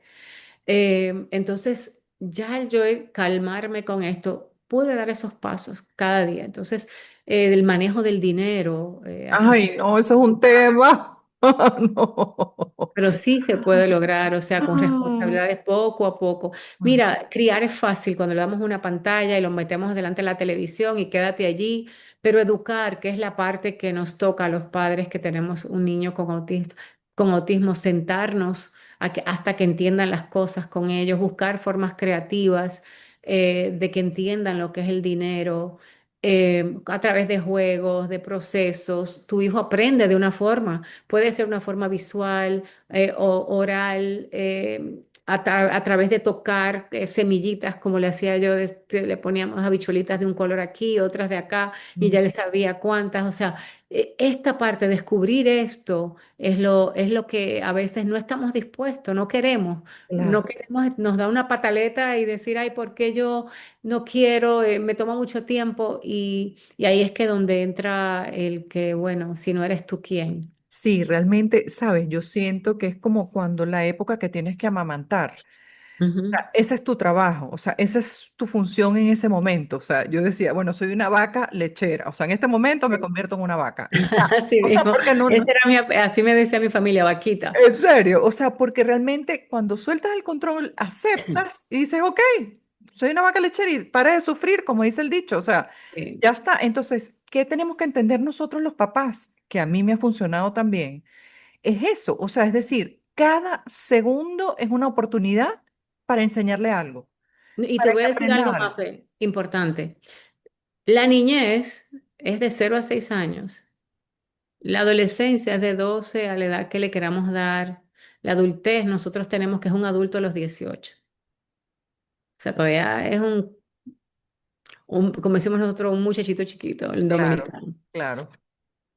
Speaker 3: Entonces, ya al yo calmarme con esto, pude dar esos pasos cada día. Entonces, el manejo del dinero, aquí se...
Speaker 1: Ay, no, eso es un tema. No.
Speaker 3: Pero sí se puede lograr, o sea, con
Speaker 1: Ay,
Speaker 3: responsabilidades poco a poco. Mira, criar es fácil cuando le damos una pantalla y lo metemos delante de la televisión y quédate allí, pero educar, que es la parte que nos toca a los padres que tenemos un niño con autismo, sentarnos hasta que entiendan las cosas con ellos, buscar formas creativas, de que entiendan lo que es el dinero, a través de juegos, de procesos. Tu hijo aprende de una forma, puede ser una forma visual, o oral, a través de tocar semillitas, como le hacía yo, le poníamos habichuelitas de un color aquí, otras de acá, y ya él sabía cuántas. O sea, esta parte, descubrir esto, es lo que a veces no estamos dispuestos, no queremos. No
Speaker 1: Claro.
Speaker 3: queremos, nos da una pataleta y decir, ay, ¿por qué yo no quiero? Me toma mucho tiempo, y ahí es que donde entra el que, bueno, si no eres tú, ¿quién?
Speaker 1: Sí, realmente, sabes, yo siento que es como cuando la época que tienes que amamantar.
Speaker 3: Ujú.
Speaker 1: Ese es tu trabajo, o sea, esa es tu función en ese momento. O sea, yo decía, bueno, soy una vaca lechera, o sea, en este momento me convierto en una vaca y ya.
Speaker 3: Así
Speaker 1: O sea,
Speaker 3: mismo.
Speaker 1: porque no,
Speaker 3: Así me decía mi familia, vaquita.
Speaker 1: en serio, o sea, porque realmente cuando sueltas el control, aceptas y dices, ok, soy una vaca lechera y para de sufrir, como dice el dicho, o sea,
Speaker 3: Sí.
Speaker 1: ya está. Entonces, ¿qué tenemos que entender nosotros los papás? Que a mí me ha funcionado también, es eso, o sea, es decir, cada segundo es una oportunidad para enseñarle algo,
Speaker 3: Y te
Speaker 1: para
Speaker 3: voy
Speaker 1: que
Speaker 3: a decir
Speaker 1: aprenda
Speaker 3: algo más
Speaker 1: algo.
Speaker 3: importante. La niñez es de 0 a 6 años. La adolescencia es de 12 a la edad que le queramos dar. La adultez, nosotros tenemos que es un adulto a los 18. O sea, todavía es como decimos nosotros, un muchachito chiquito, el
Speaker 1: Claro,
Speaker 3: dominicano.
Speaker 1: claro.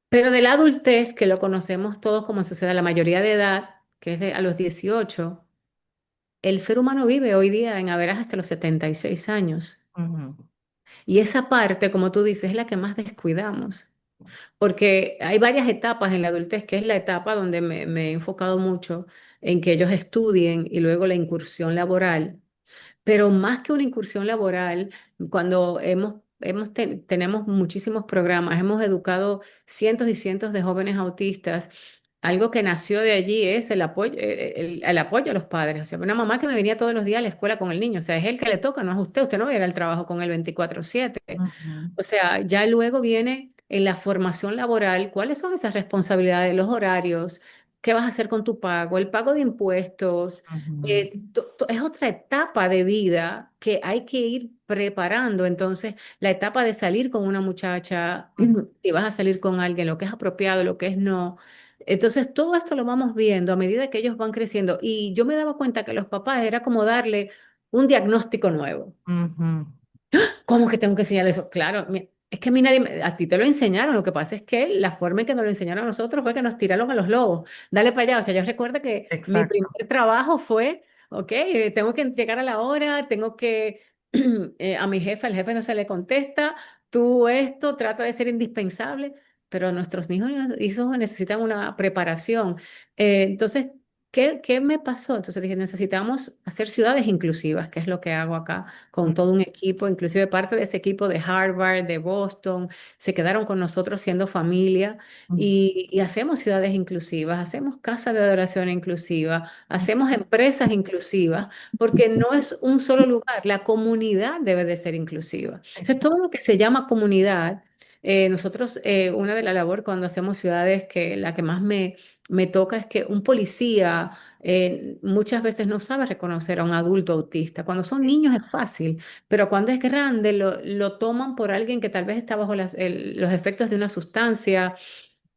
Speaker 3: Pero de la adultez, que lo conocemos todos como sociedad, la mayoría de edad, que es a los 18, el ser humano vive hoy día en Averas hasta los 76 años.
Speaker 1: Ujú,
Speaker 3: Y esa parte, como tú dices, es la que más descuidamos. Porque hay varias etapas en la adultez, que es la etapa donde me he enfocado mucho en que ellos estudien y luego la incursión laboral. Pero más que una incursión laboral, cuando tenemos muchísimos programas, hemos educado cientos y cientos de jóvenes autistas. Algo que nació de allí es el apoyo, el apoyo a los padres. O sea, una mamá que me venía todos los días a la escuela con el niño. O sea, es él que le toca, no es usted. Usted no va a ir al trabajo con él 24/7.
Speaker 1: ujú,
Speaker 3: O sea, ya luego viene en la formación laboral, ¿cuáles son esas responsabilidades, los horarios? ¿Qué vas a hacer con tu pago? El pago de impuestos.
Speaker 1: ujú,
Speaker 3: Es otra etapa de vida que hay que ir preparando. Entonces, la etapa de salir con una muchacha,
Speaker 1: ujú,
Speaker 3: y vas a salir con alguien, lo que es apropiado, lo que es no. Entonces, todo esto lo vamos viendo a medida que ellos van creciendo. Y yo me daba cuenta que los papás era como darle un diagnóstico nuevo.
Speaker 1: ujú.
Speaker 3: ¿Cómo que tengo que enseñar eso? Claro, es que a mí nadie, a ti te lo enseñaron. Lo que pasa es que la forma en que nos lo enseñaron a nosotros fue que nos tiraron a los lobos. Dale para allá. O sea, yo recuerdo que mi primer
Speaker 1: Exacto.
Speaker 3: trabajo fue, ok, tengo que llegar a la hora, tengo que, a mi jefe, al jefe no se le contesta, tú esto, trata de ser indispensable, pero nuestros hijos necesitan una preparación. Entonces, ¿qué me pasó? Entonces dije, necesitamos hacer ciudades inclusivas, que es lo que hago acá con todo un equipo, inclusive parte de ese equipo de Harvard, de Boston, se quedaron con nosotros siendo familia,
Speaker 1: Ujú,
Speaker 3: y hacemos ciudades inclusivas, hacemos casas de adoración inclusiva, hacemos empresas inclusivas, porque no es un solo lugar, la comunidad debe de ser inclusiva. Entonces, todo
Speaker 1: exacto.
Speaker 3: lo que se llama comunidad, nosotros, una de las labores cuando hacemos ciudades, que la que más me toca es que un policía muchas veces no sabe reconocer a un adulto autista. Cuando son niños es fácil, pero cuando es grande lo toman por alguien que tal vez está bajo los efectos de una sustancia,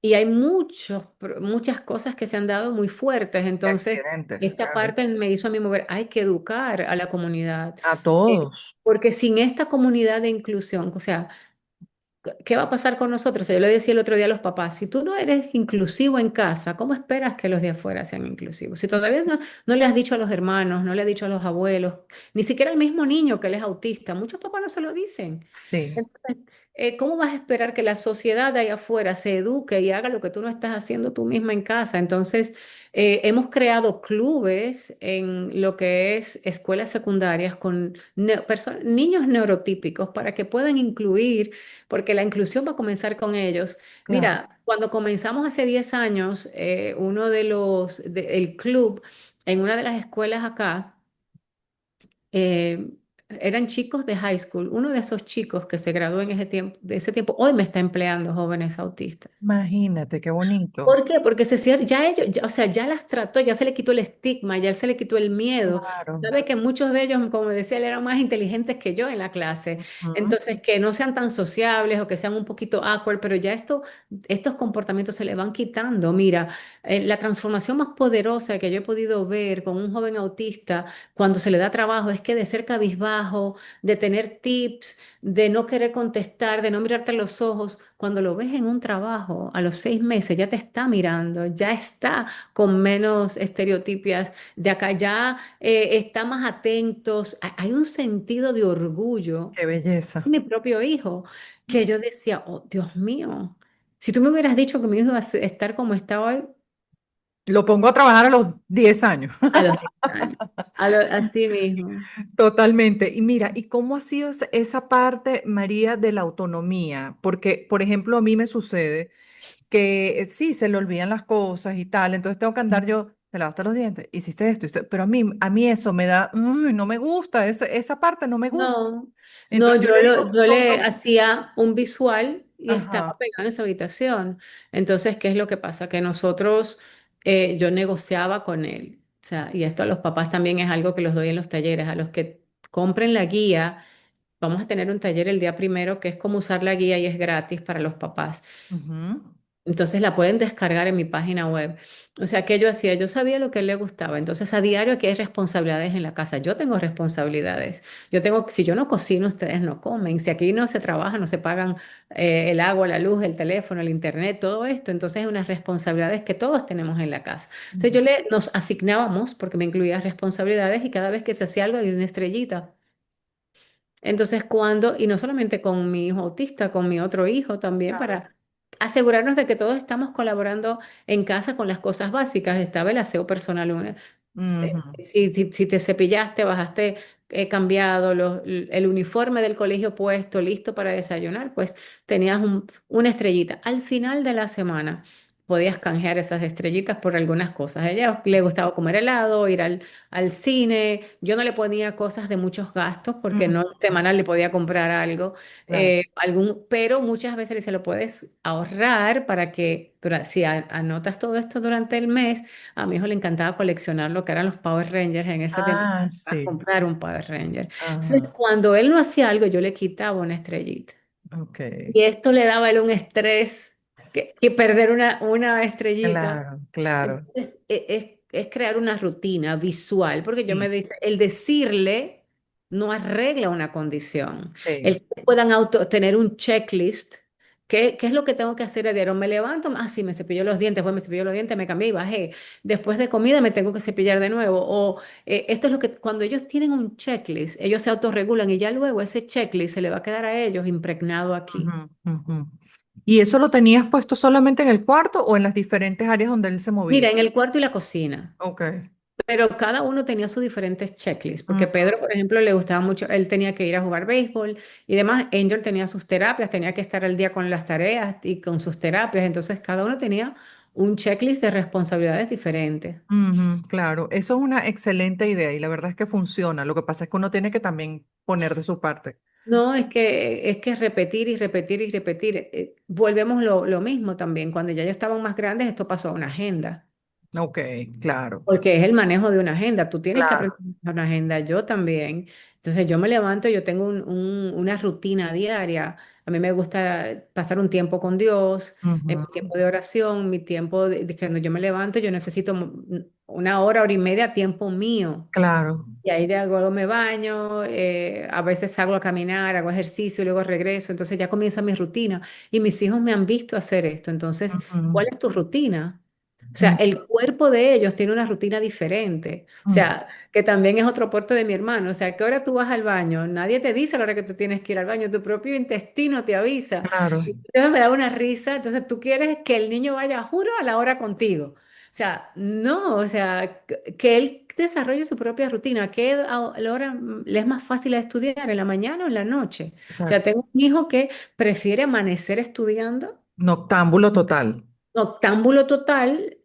Speaker 3: y hay muchas cosas que se han dado muy fuertes. Entonces,
Speaker 1: Accidentes,
Speaker 3: esta
Speaker 1: claro.
Speaker 3: parte me hizo a mí mover, hay que educar a la comunidad,
Speaker 1: A todos.
Speaker 3: porque sin esta comunidad de inclusión, o sea, ¿qué va a pasar con nosotros? Yo le decía el otro día a los papás, si tú no eres inclusivo en casa, ¿cómo esperas que los de afuera sean inclusivos? Si todavía no le has dicho a los hermanos, no le has dicho a los abuelos, ni siquiera al mismo niño que él es autista, muchos papás no se lo dicen.
Speaker 1: Sí.
Speaker 3: Entonces, ¿cómo vas a esperar que la sociedad de ahí afuera se eduque y haga lo que tú no estás haciendo tú misma en casa? Entonces, hemos creado clubes en lo que es escuelas secundarias con niños neurotípicos para que puedan incluir, porque la inclusión va a comenzar con ellos.
Speaker 1: Claro.
Speaker 3: Mira, cuando comenzamos hace 10 años, uno el club en una de las escuelas acá, eran chicos de high school. Uno de esos chicos que se graduó en ese tiempo, de ese tiempo, hoy me está empleando jóvenes autistas.
Speaker 1: Imagínate, qué bonito.
Speaker 3: ¿Por qué? Porque ya ellos, o sea, ya las trató, ya se le quitó el estigma, ya se le quitó el miedo.
Speaker 1: Claro.
Speaker 3: Sabe que muchos de ellos, como decía, él, eran más inteligentes que yo en la clase.
Speaker 1: Ujú.
Speaker 3: Entonces, que no sean tan sociables o que sean un poquito awkward, pero ya estos comportamientos se le van quitando. Mira, la transformación más poderosa que yo he podido ver con un joven autista cuando se le da trabajo es que de ser cabizbajo, de tener tips, de no querer contestar, de no mirarte a los ojos, cuando lo ves en un trabajo, a los 6 meses ya te está mirando, ya está con menos estereotipias, de acá ya está más atentos. Hay un sentido de orgullo
Speaker 1: Qué
Speaker 3: en
Speaker 1: belleza.
Speaker 3: mi propio hijo que yo decía, oh, Dios mío, si tú me hubieras dicho que mi hijo iba a estar como está hoy,
Speaker 1: Lo pongo a trabajar a los 10 años.
Speaker 3: a los 10 años, así mismo.
Speaker 1: Totalmente. Y mira, ¿y cómo ha sido esa parte, María, de la autonomía? Porque, por ejemplo, a mí me sucede que sí, se le olvidan las cosas y tal, entonces tengo que andar yo, te lavaste los dientes, hiciste esto, pero a mí eso me da, no me gusta, esa parte no me gusta.
Speaker 3: No, no,
Speaker 1: Entonces yo le digo,
Speaker 3: yo le
Speaker 1: todo,
Speaker 3: hacía un visual y estaba
Speaker 1: ajá,
Speaker 3: pegado en su habitación. Entonces, ¿qué es lo que pasa? Que nosotros, yo negociaba con él. O sea, y esto a los papás también es algo que los doy en los talleres. A los que compren la guía, vamos a tener un taller el día primero que es cómo usar la guía y es gratis para los papás.
Speaker 1: ujú,
Speaker 3: Entonces la pueden descargar en mi página web. O sea, ¿qué yo hacía? Yo sabía lo que a él le gustaba. Entonces, a diario aquí hay responsabilidades en la casa. Yo tengo responsabilidades. Si yo no cocino, ustedes no comen. Si aquí no se trabaja, no se pagan el agua, la luz, el teléfono, el internet, todo esto. Entonces, hay unas responsabilidades que todos tenemos en la casa. Entonces,
Speaker 1: ujú,
Speaker 3: nos asignábamos, porque me incluía responsabilidades, y cada vez que se hacía algo, había una estrellita. Entonces, y no solamente con mi hijo autista, con mi otro hijo también,
Speaker 1: claro,
Speaker 3: para asegurarnos de que todos estamos colaborando en casa con las cosas básicas. Estaba el aseo personal.
Speaker 1: ujú,
Speaker 3: Si te cepillaste, bajaste cambiado, el uniforme del colegio puesto, listo para desayunar, pues tenías una estrellita. Al final de la semana podías canjear esas estrellitas por algunas cosas. A ella le gustaba comer helado, ir al cine. Yo no le ponía cosas de muchos gastos porque no
Speaker 1: ujú,
Speaker 3: semanal le podía comprar algo,
Speaker 1: claro,
Speaker 3: pero muchas veces se lo puedes ahorrar para que si anotas todo esto durante el mes. A mi hijo le encantaba coleccionar lo que eran los Power Rangers en ese tiempo. A
Speaker 1: sí,
Speaker 3: comprar un Power Ranger. Entonces,
Speaker 1: ajá,
Speaker 3: cuando él no hacía algo, yo le quitaba una estrellita.
Speaker 1: ok,
Speaker 3: Y esto le daba a él un estrés que perder una estrellita.
Speaker 1: claro, claro,
Speaker 3: Entonces, es crear una rutina visual, porque yo me
Speaker 1: sí,
Speaker 3: dice, el decirle no arregla una condición.
Speaker 1: sí,
Speaker 3: El que puedan tener un checklist. ¿Qué es lo que tengo que hacer a diario? Me levanto, sí, me cepillo los dientes, pues me cepillo los dientes, me cambié y bajé. Después de comida me tengo que cepillar de nuevo. O esto es lo que, cuando ellos tienen un checklist, ellos se autorregulan y ya luego ese checklist se le va a quedar a ellos impregnado aquí.
Speaker 1: ujú, ujú. ¿Y eso lo tenías puesto solamente en el cuarto o en las diferentes áreas donde él se movía?
Speaker 3: Mira, en el cuarto y la cocina.
Speaker 1: Ok.
Speaker 3: Pero cada uno tenía sus diferentes checklists, porque
Speaker 1: Ujú,
Speaker 3: Pedro, por ejemplo, le gustaba mucho, él tenía que ir a jugar béisbol y demás. Angel tenía sus terapias, tenía que estar al día con las tareas y con sus terapias. Entonces, cada uno tenía un checklist de responsabilidades diferentes.
Speaker 1: ujú, claro, eso es una excelente idea y la verdad es que funciona. Lo que pasa es que uno tiene que también poner de su parte.
Speaker 3: No, es que repetir y repetir y repetir. Volvemos lo mismo también. Cuando ya ellos estaban más grandes, esto pasó a una agenda.
Speaker 1: Ok, claro,
Speaker 3: Porque es el manejo de una agenda. Tú tienes que aprender
Speaker 1: claro.
Speaker 3: a manejar una agenda, yo también. Entonces yo me levanto, yo tengo una rutina diaria. A mí me gusta pasar un tiempo con Dios, en mi
Speaker 1: Ujú,
Speaker 3: tiempo de oración, mi tiempo de cuando yo me levanto, yo necesito una hora, hora y media, tiempo mío.
Speaker 1: claro.
Speaker 3: Y ahí de algo me baño, a veces salgo a caminar, hago ejercicio y luego regreso. Entonces ya comienza mi rutina. Y mis hijos me han visto hacer esto. Entonces, ¿cuál
Speaker 1: Ujú,
Speaker 3: es tu rutina? O sea,
Speaker 1: ujú,
Speaker 3: el cuerpo de ellos tiene una rutina diferente. O
Speaker 1: ujú,
Speaker 3: sea, que también es otro aporte de mi hermano. O sea, ¿a qué hora tú vas al baño? Nadie te dice a la hora que tú tienes que ir al baño. Tu propio intestino te avisa.
Speaker 1: claro,
Speaker 3: Y entonces me da una risa. Entonces tú quieres que el niño vaya, juro, a la hora contigo. O sea, no, o sea, que él desarrolle su propia rutina. ¿Qué a la hora le es más fácil a estudiar, en la mañana o en la noche? O sea,
Speaker 1: exacto.
Speaker 3: tengo un hijo que prefiere amanecer estudiando,
Speaker 1: Noctámbulo total.
Speaker 3: noctámbulo total.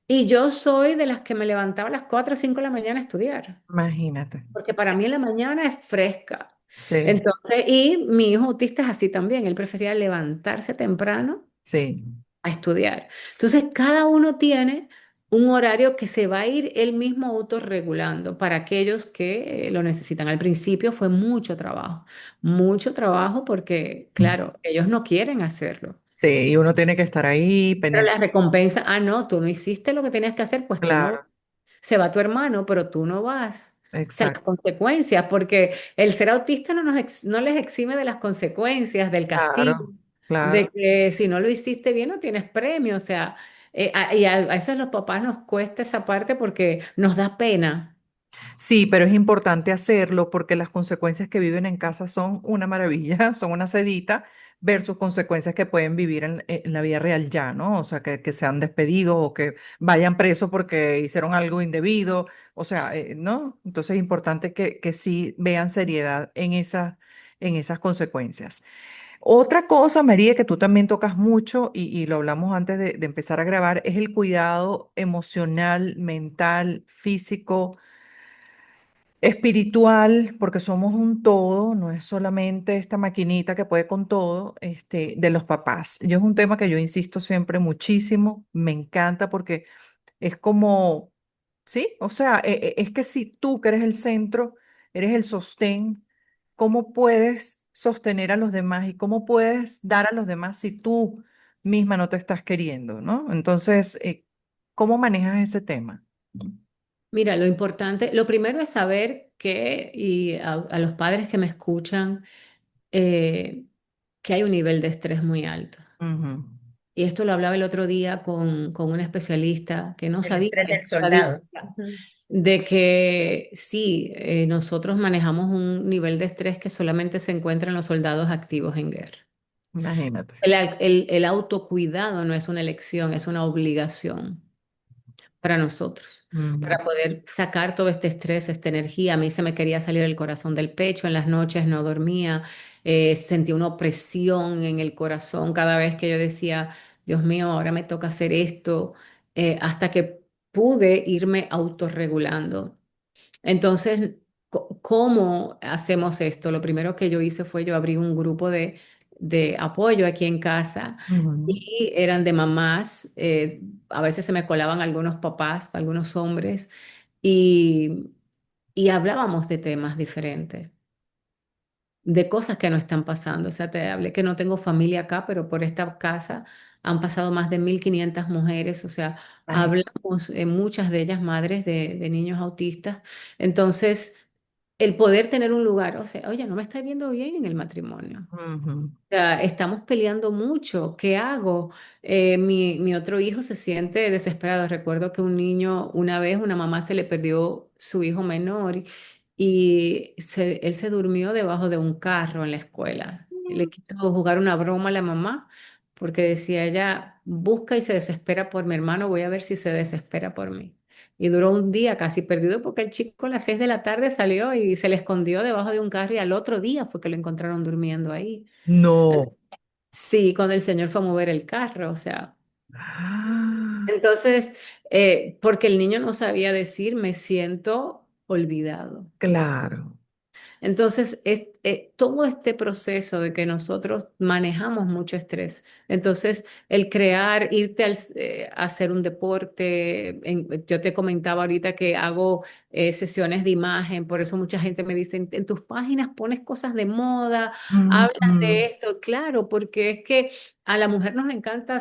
Speaker 3: Y yo soy de las que me levantaba a las 4 o 5 de la mañana a estudiar,
Speaker 1: Imagínate.
Speaker 3: porque para mí en la mañana es fresca.
Speaker 1: Sí,
Speaker 3: Entonces, y mi hijo autista es así también, él prefería levantarse temprano
Speaker 1: sí.
Speaker 3: a estudiar. Entonces, cada uno tiene un horario que se va a ir él mismo autorregulando para aquellos que lo necesitan. Al principio fue mucho trabajo porque, claro, ellos no quieren hacerlo.
Speaker 1: Sí, y uno tiene que estar ahí
Speaker 3: Pero
Speaker 1: pendiente.
Speaker 3: la recompensa, ah, no, tú no hiciste lo que tenías que hacer, pues tú no,
Speaker 1: Claro,
Speaker 3: se va tu hermano, pero tú no vas. O sea, las
Speaker 1: exacto.
Speaker 3: consecuencias, porque el ser autista no les exime de las consecuencias, del castigo,
Speaker 1: Claro,
Speaker 3: de
Speaker 1: claro.
Speaker 3: que si no lo hiciste bien no tienes premio. O sea, a veces los papás nos cuesta esa parte porque nos da pena.
Speaker 1: Sí, pero es importante hacerlo porque las consecuencias que viven en casa son una maravilla, son una sedita versus consecuencias que pueden vivir en la vida real ya, ¿no? O sea, que sean despedidos o que vayan presos porque hicieron algo indebido, o sea, ¿no? Entonces es importante que sí vean seriedad en esas consecuencias. Otra cosa, María, que tú también tocas mucho y lo hablamos antes de empezar a grabar, es el cuidado emocional, mental, físico, espiritual, porque somos un todo, no es solamente esta maquinita que puede con todo, de los papás. Yo es un tema que yo insisto siempre muchísimo, me encanta porque es como, sí, o sea, es que si tú que eres el centro, eres el sostén, ¿cómo puedes sostener a los demás y cómo puedes dar a los demás si tú misma no te estás queriendo, ¿no? Entonces, ¿cómo manejas ese tema?
Speaker 3: Mira, lo importante, lo primero es saber que, y a los padres que me escuchan, eh, que hay un nivel de estrés muy alto.
Speaker 1: Ujú.
Speaker 3: Y esto lo hablaba el otro día con un especialista que no
Speaker 2: El
Speaker 3: sabía
Speaker 2: estrés
Speaker 3: que
Speaker 2: del
Speaker 3: esta
Speaker 2: soldado.
Speaker 3: estadística,
Speaker 2: Ujú.
Speaker 3: de que sí, nosotros manejamos un nivel de estrés que solamente se encuentra en los soldados activos en guerra.
Speaker 1: Imagínate.
Speaker 3: El autocuidado no es una elección, es una obligación para nosotros,
Speaker 1: Ujú.
Speaker 3: para poder sacar todo este estrés, esta energía. A mí se me quería salir el corazón del pecho, en las noches no dormía, sentía una opresión en el corazón cada vez que yo decía, Dios mío, ahora me toca hacer esto, hasta que pude irme autorregulando. Entonces, ¿cómo hacemos esto? Lo primero que yo hice fue yo abrí un grupo de apoyo aquí en casa
Speaker 1: Ujú.
Speaker 3: y eran de mamás, a veces se me colaban algunos papás, algunos hombres, y, y hablábamos de temas diferentes, de cosas que no están pasando. O sea, te hablé que no tengo familia acá, pero por esta casa han pasado más de 1.500 mujeres. O sea,
Speaker 1: Imagínate.
Speaker 3: hablamos, muchas de ellas madres de niños autistas. Entonces, el poder tener un lugar, o sea, oye, no me está viendo bien en el matrimonio.
Speaker 1: Ujú.
Speaker 3: Sea, estamos peleando mucho. ¿Qué hago? Mi otro hijo se siente desesperado. Recuerdo que un niño, una vez, una mamá se le perdió su hijo menor y él se durmió debajo de un carro en la escuela. Y le quiso jugar una broma a la mamá porque decía ella, busca y se desespera por mi hermano, voy a ver si se desespera por mí. Y duró un día casi perdido porque el chico a las 6 de la tarde salió y se le escondió debajo de un carro y al otro día fue que lo encontraron durmiendo ahí.
Speaker 1: No.
Speaker 3: Sí, cuando el señor fue a mover el carro, o sea.
Speaker 1: Ah,
Speaker 3: Entonces, porque el niño no sabía decir, me siento olvidado.
Speaker 1: claro.
Speaker 3: Entonces, todo este proceso de que nosotros manejamos mucho estrés, entonces el crear, irte a hacer un deporte, yo te comentaba ahorita que hago sesiones de imagen, por eso mucha gente me dice, en tus páginas pones cosas de moda, hablas de
Speaker 1: Ujú.
Speaker 3: esto, claro, porque es que a la mujer nos encanta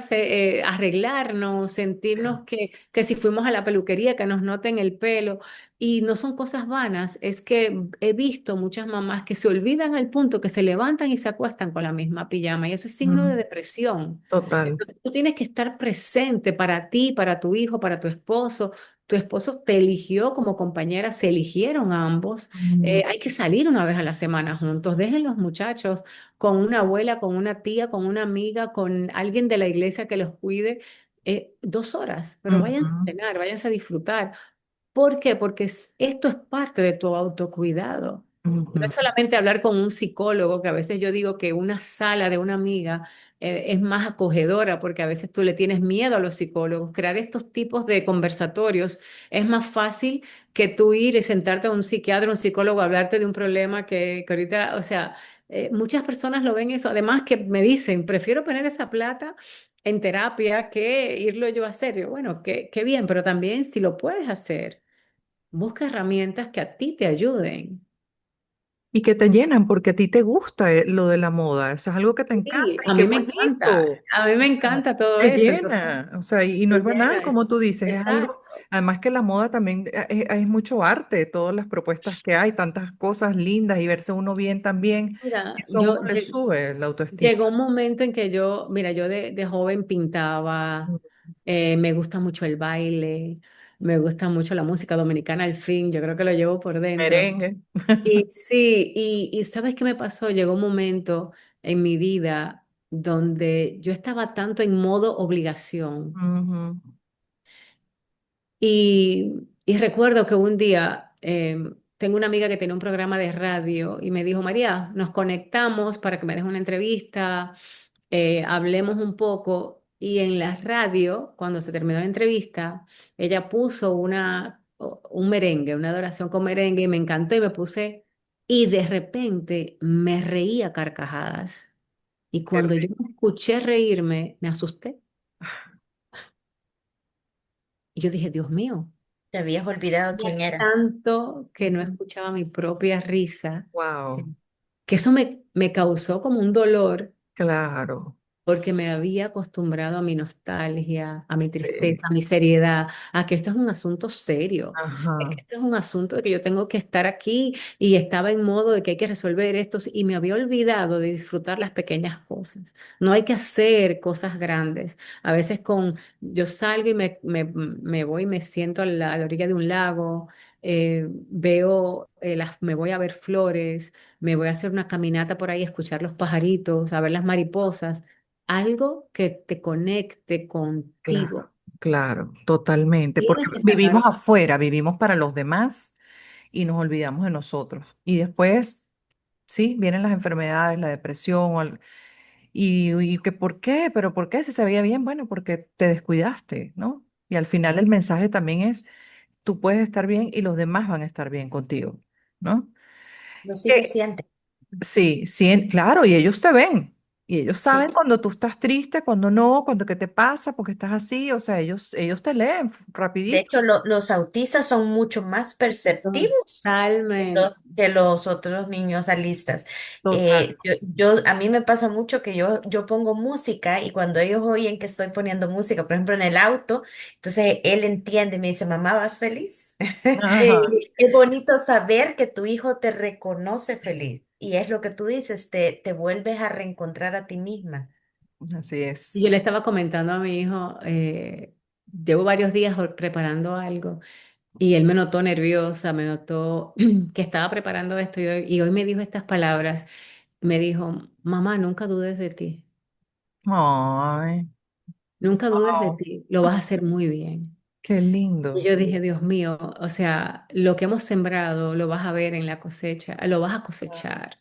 Speaker 3: arreglarnos, sentirnos que si fuimos a la peluquería, que nos noten el pelo. Y no son cosas vanas, es que he visto muchas mamás que se olvidan al punto que se levantan y se acuestan con la misma pijama y eso es signo de
Speaker 1: Mm,
Speaker 3: depresión.
Speaker 1: total.
Speaker 3: Entonces tú tienes que estar presente para ti, para tu hijo, para tu esposo. Tu esposo te eligió como compañera, se eligieron ambos.
Speaker 1: Mm,
Speaker 3: Hay que salir una vez a la semana juntos. Dejen los muchachos con una abuela, con una tía, con una amiga, con alguien de la iglesia que los cuide. 2 horas, pero vayan a
Speaker 1: ujú.
Speaker 3: cenar, váyanse a disfrutar. ¿Por qué? Porque esto es parte de tu autocuidado. No es solamente hablar con un psicólogo, que a veces yo digo que una sala de una amiga es más acogedora, porque a veces tú le tienes miedo a los psicólogos. Crear estos tipos de conversatorios es más fácil que tú ir y sentarte a un psiquiatra, un psicólogo, a hablarte de un problema que ahorita, o sea, muchas personas lo ven eso. Además que me dicen, prefiero poner esa plata en terapia que irlo yo a hacer. Yo, bueno, qué bien, pero también si lo puedes hacer, busca herramientas que a ti te ayuden.
Speaker 1: Y que te llenan porque a ti te gusta lo de la moda, eso es algo que te
Speaker 3: Sí,
Speaker 1: encanta y
Speaker 3: a
Speaker 1: qué
Speaker 3: mí me encanta,
Speaker 1: bonito.
Speaker 3: a mí
Speaker 1: O
Speaker 3: me
Speaker 1: sea,
Speaker 3: encanta todo
Speaker 1: te
Speaker 3: eso, entonces
Speaker 1: llena, o sea, y no
Speaker 3: me
Speaker 1: es banal
Speaker 3: llena eso.
Speaker 1: como tú dices, es algo,
Speaker 3: Exacto.
Speaker 1: además que la moda también es mucho arte, todas las propuestas que hay, tantas cosas lindas y verse uno bien también,
Speaker 3: Mira,
Speaker 1: eso a uno le sube la autoestima.
Speaker 3: llegó un momento en que yo, mira, yo de joven pintaba, me gusta mucho el baile, me gusta mucho la música dominicana, al fin, yo creo que lo llevo por dentro.
Speaker 1: Merengue.
Speaker 3: Y sí, y ¿sabes qué me pasó? Llegó un momento en mi vida donde yo estaba tanto en modo obligación.
Speaker 1: Ujú.
Speaker 3: Y recuerdo que un día tengo una amiga que tenía un programa de radio y me dijo, María, nos conectamos para que me des una entrevista, hablemos un poco. Y en la radio, cuando se terminó la entrevista, ella puso un merengue, una adoración con merengue y me encantó y me puse, y de repente me reía a carcajadas. Y
Speaker 1: Qué
Speaker 3: cuando yo
Speaker 1: rico.
Speaker 3: me escuché reírme, me asusté. Y yo dije, Dios mío.
Speaker 2: Te habías olvidado
Speaker 3: Tenía
Speaker 2: quién eras.
Speaker 3: tanto que no
Speaker 2: Ujú.
Speaker 3: escuchaba mi propia risa,
Speaker 2: Sí,
Speaker 1: Wow,
Speaker 3: que eso me causó como un dolor
Speaker 1: claro.
Speaker 3: porque me había acostumbrado a mi nostalgia, a mi
Speaker 1: Sí.
Speaker 3: tristeza, a mi seriedad, a que esto es un asunto serio. Es que
Speaker 1: Ajá,
Speaker 3: esto es un asunto de que yo tengo que estar aquí y estaba en modo de que hay que resolver esto y me había olvidado de disfrutar las pequeñas cosas. No hay que hacer cosas grandes. A veces yo salgo y me voy y me siento a a la orilla de un lago, veo, me voy a ver flores, me voy a hacer una caminata por ahí, a escuchar los pajaritos, a ver las mariposas, algo que te conecte
Speaker 1: claro,
Speaker 3: contigo.
Speaker 1: claro, totalmente, porque
Speaker 3: Tienes que
Speaker 1: vivimos
Speaker 3: sacar.
Speaker 1: afuera, vivimos para los demás y nos olvidamos de nosotros. Y después, sí, vienen las enfermedades, la depresión, y que ¿por qué? ¿Pero por qué? Si se veía bien, bueno, porque te descuidaste, ¿no? Y al final el mensaje también es, tú puedes estar bien y los demás van a estar bien contigo, ¿no?
Speaker 2: los hijos
Speaker 1: Que
Speaker 2: sienten.
Speaker 1: sí, sí, claro, y ellos te ven. Y ellos
Speaker 2: Sí.
Speaker 1: saben cuando tú estás triste, cuando no, cuando qué te pasa, porque estás así. O sea, ellos te leen
Speaker 2: De
Speaker 1: rapidito.
Speaker 2: hecho, los autistas son mucho más perceptivos
Speaker 3: Totalmente.
Speaker 2: que los otros niños alistas.
Speaker 1: Total.
Speaker 2: A mí me pasa mucho que yo pongo música y cuando ellos oyen que estoy poniendo música, por ejemplo, en el auto, entonces él entiende, me dice, mamá, ¿vas feliz?
Speaker 1: Ajá,
Speaker 2: Y es bonito saber que tu hijo te reconoce feliz. Y es lo que tú dices, te vuelves a reencontrar a ti misma.
Speaker 1: así
Speaker 3: Y yo
Speaker 1: es.
Speaker 3: le estaba comentando a mi hijo, llevo varios días preparando algo y él me notó nerviosa, me notó que estaba preparando esto y hoy me dijo estas palabras. Me dijo, mamá, nunca dudes de ti,
Speaker 1: Ay,
Speaker 3: nunca dudes de
Speaker 1: oh,
Speaker 3: ti, lo vas a hacer muy bien.
Speaker 1: qué
Speaker 3: Y
Speaker 1: lindo.
Speaker 3: yo dije, Dios mío, o sea, lo que hemos sembrado lo vas a ver en la cosecha, lo vas a cosechar.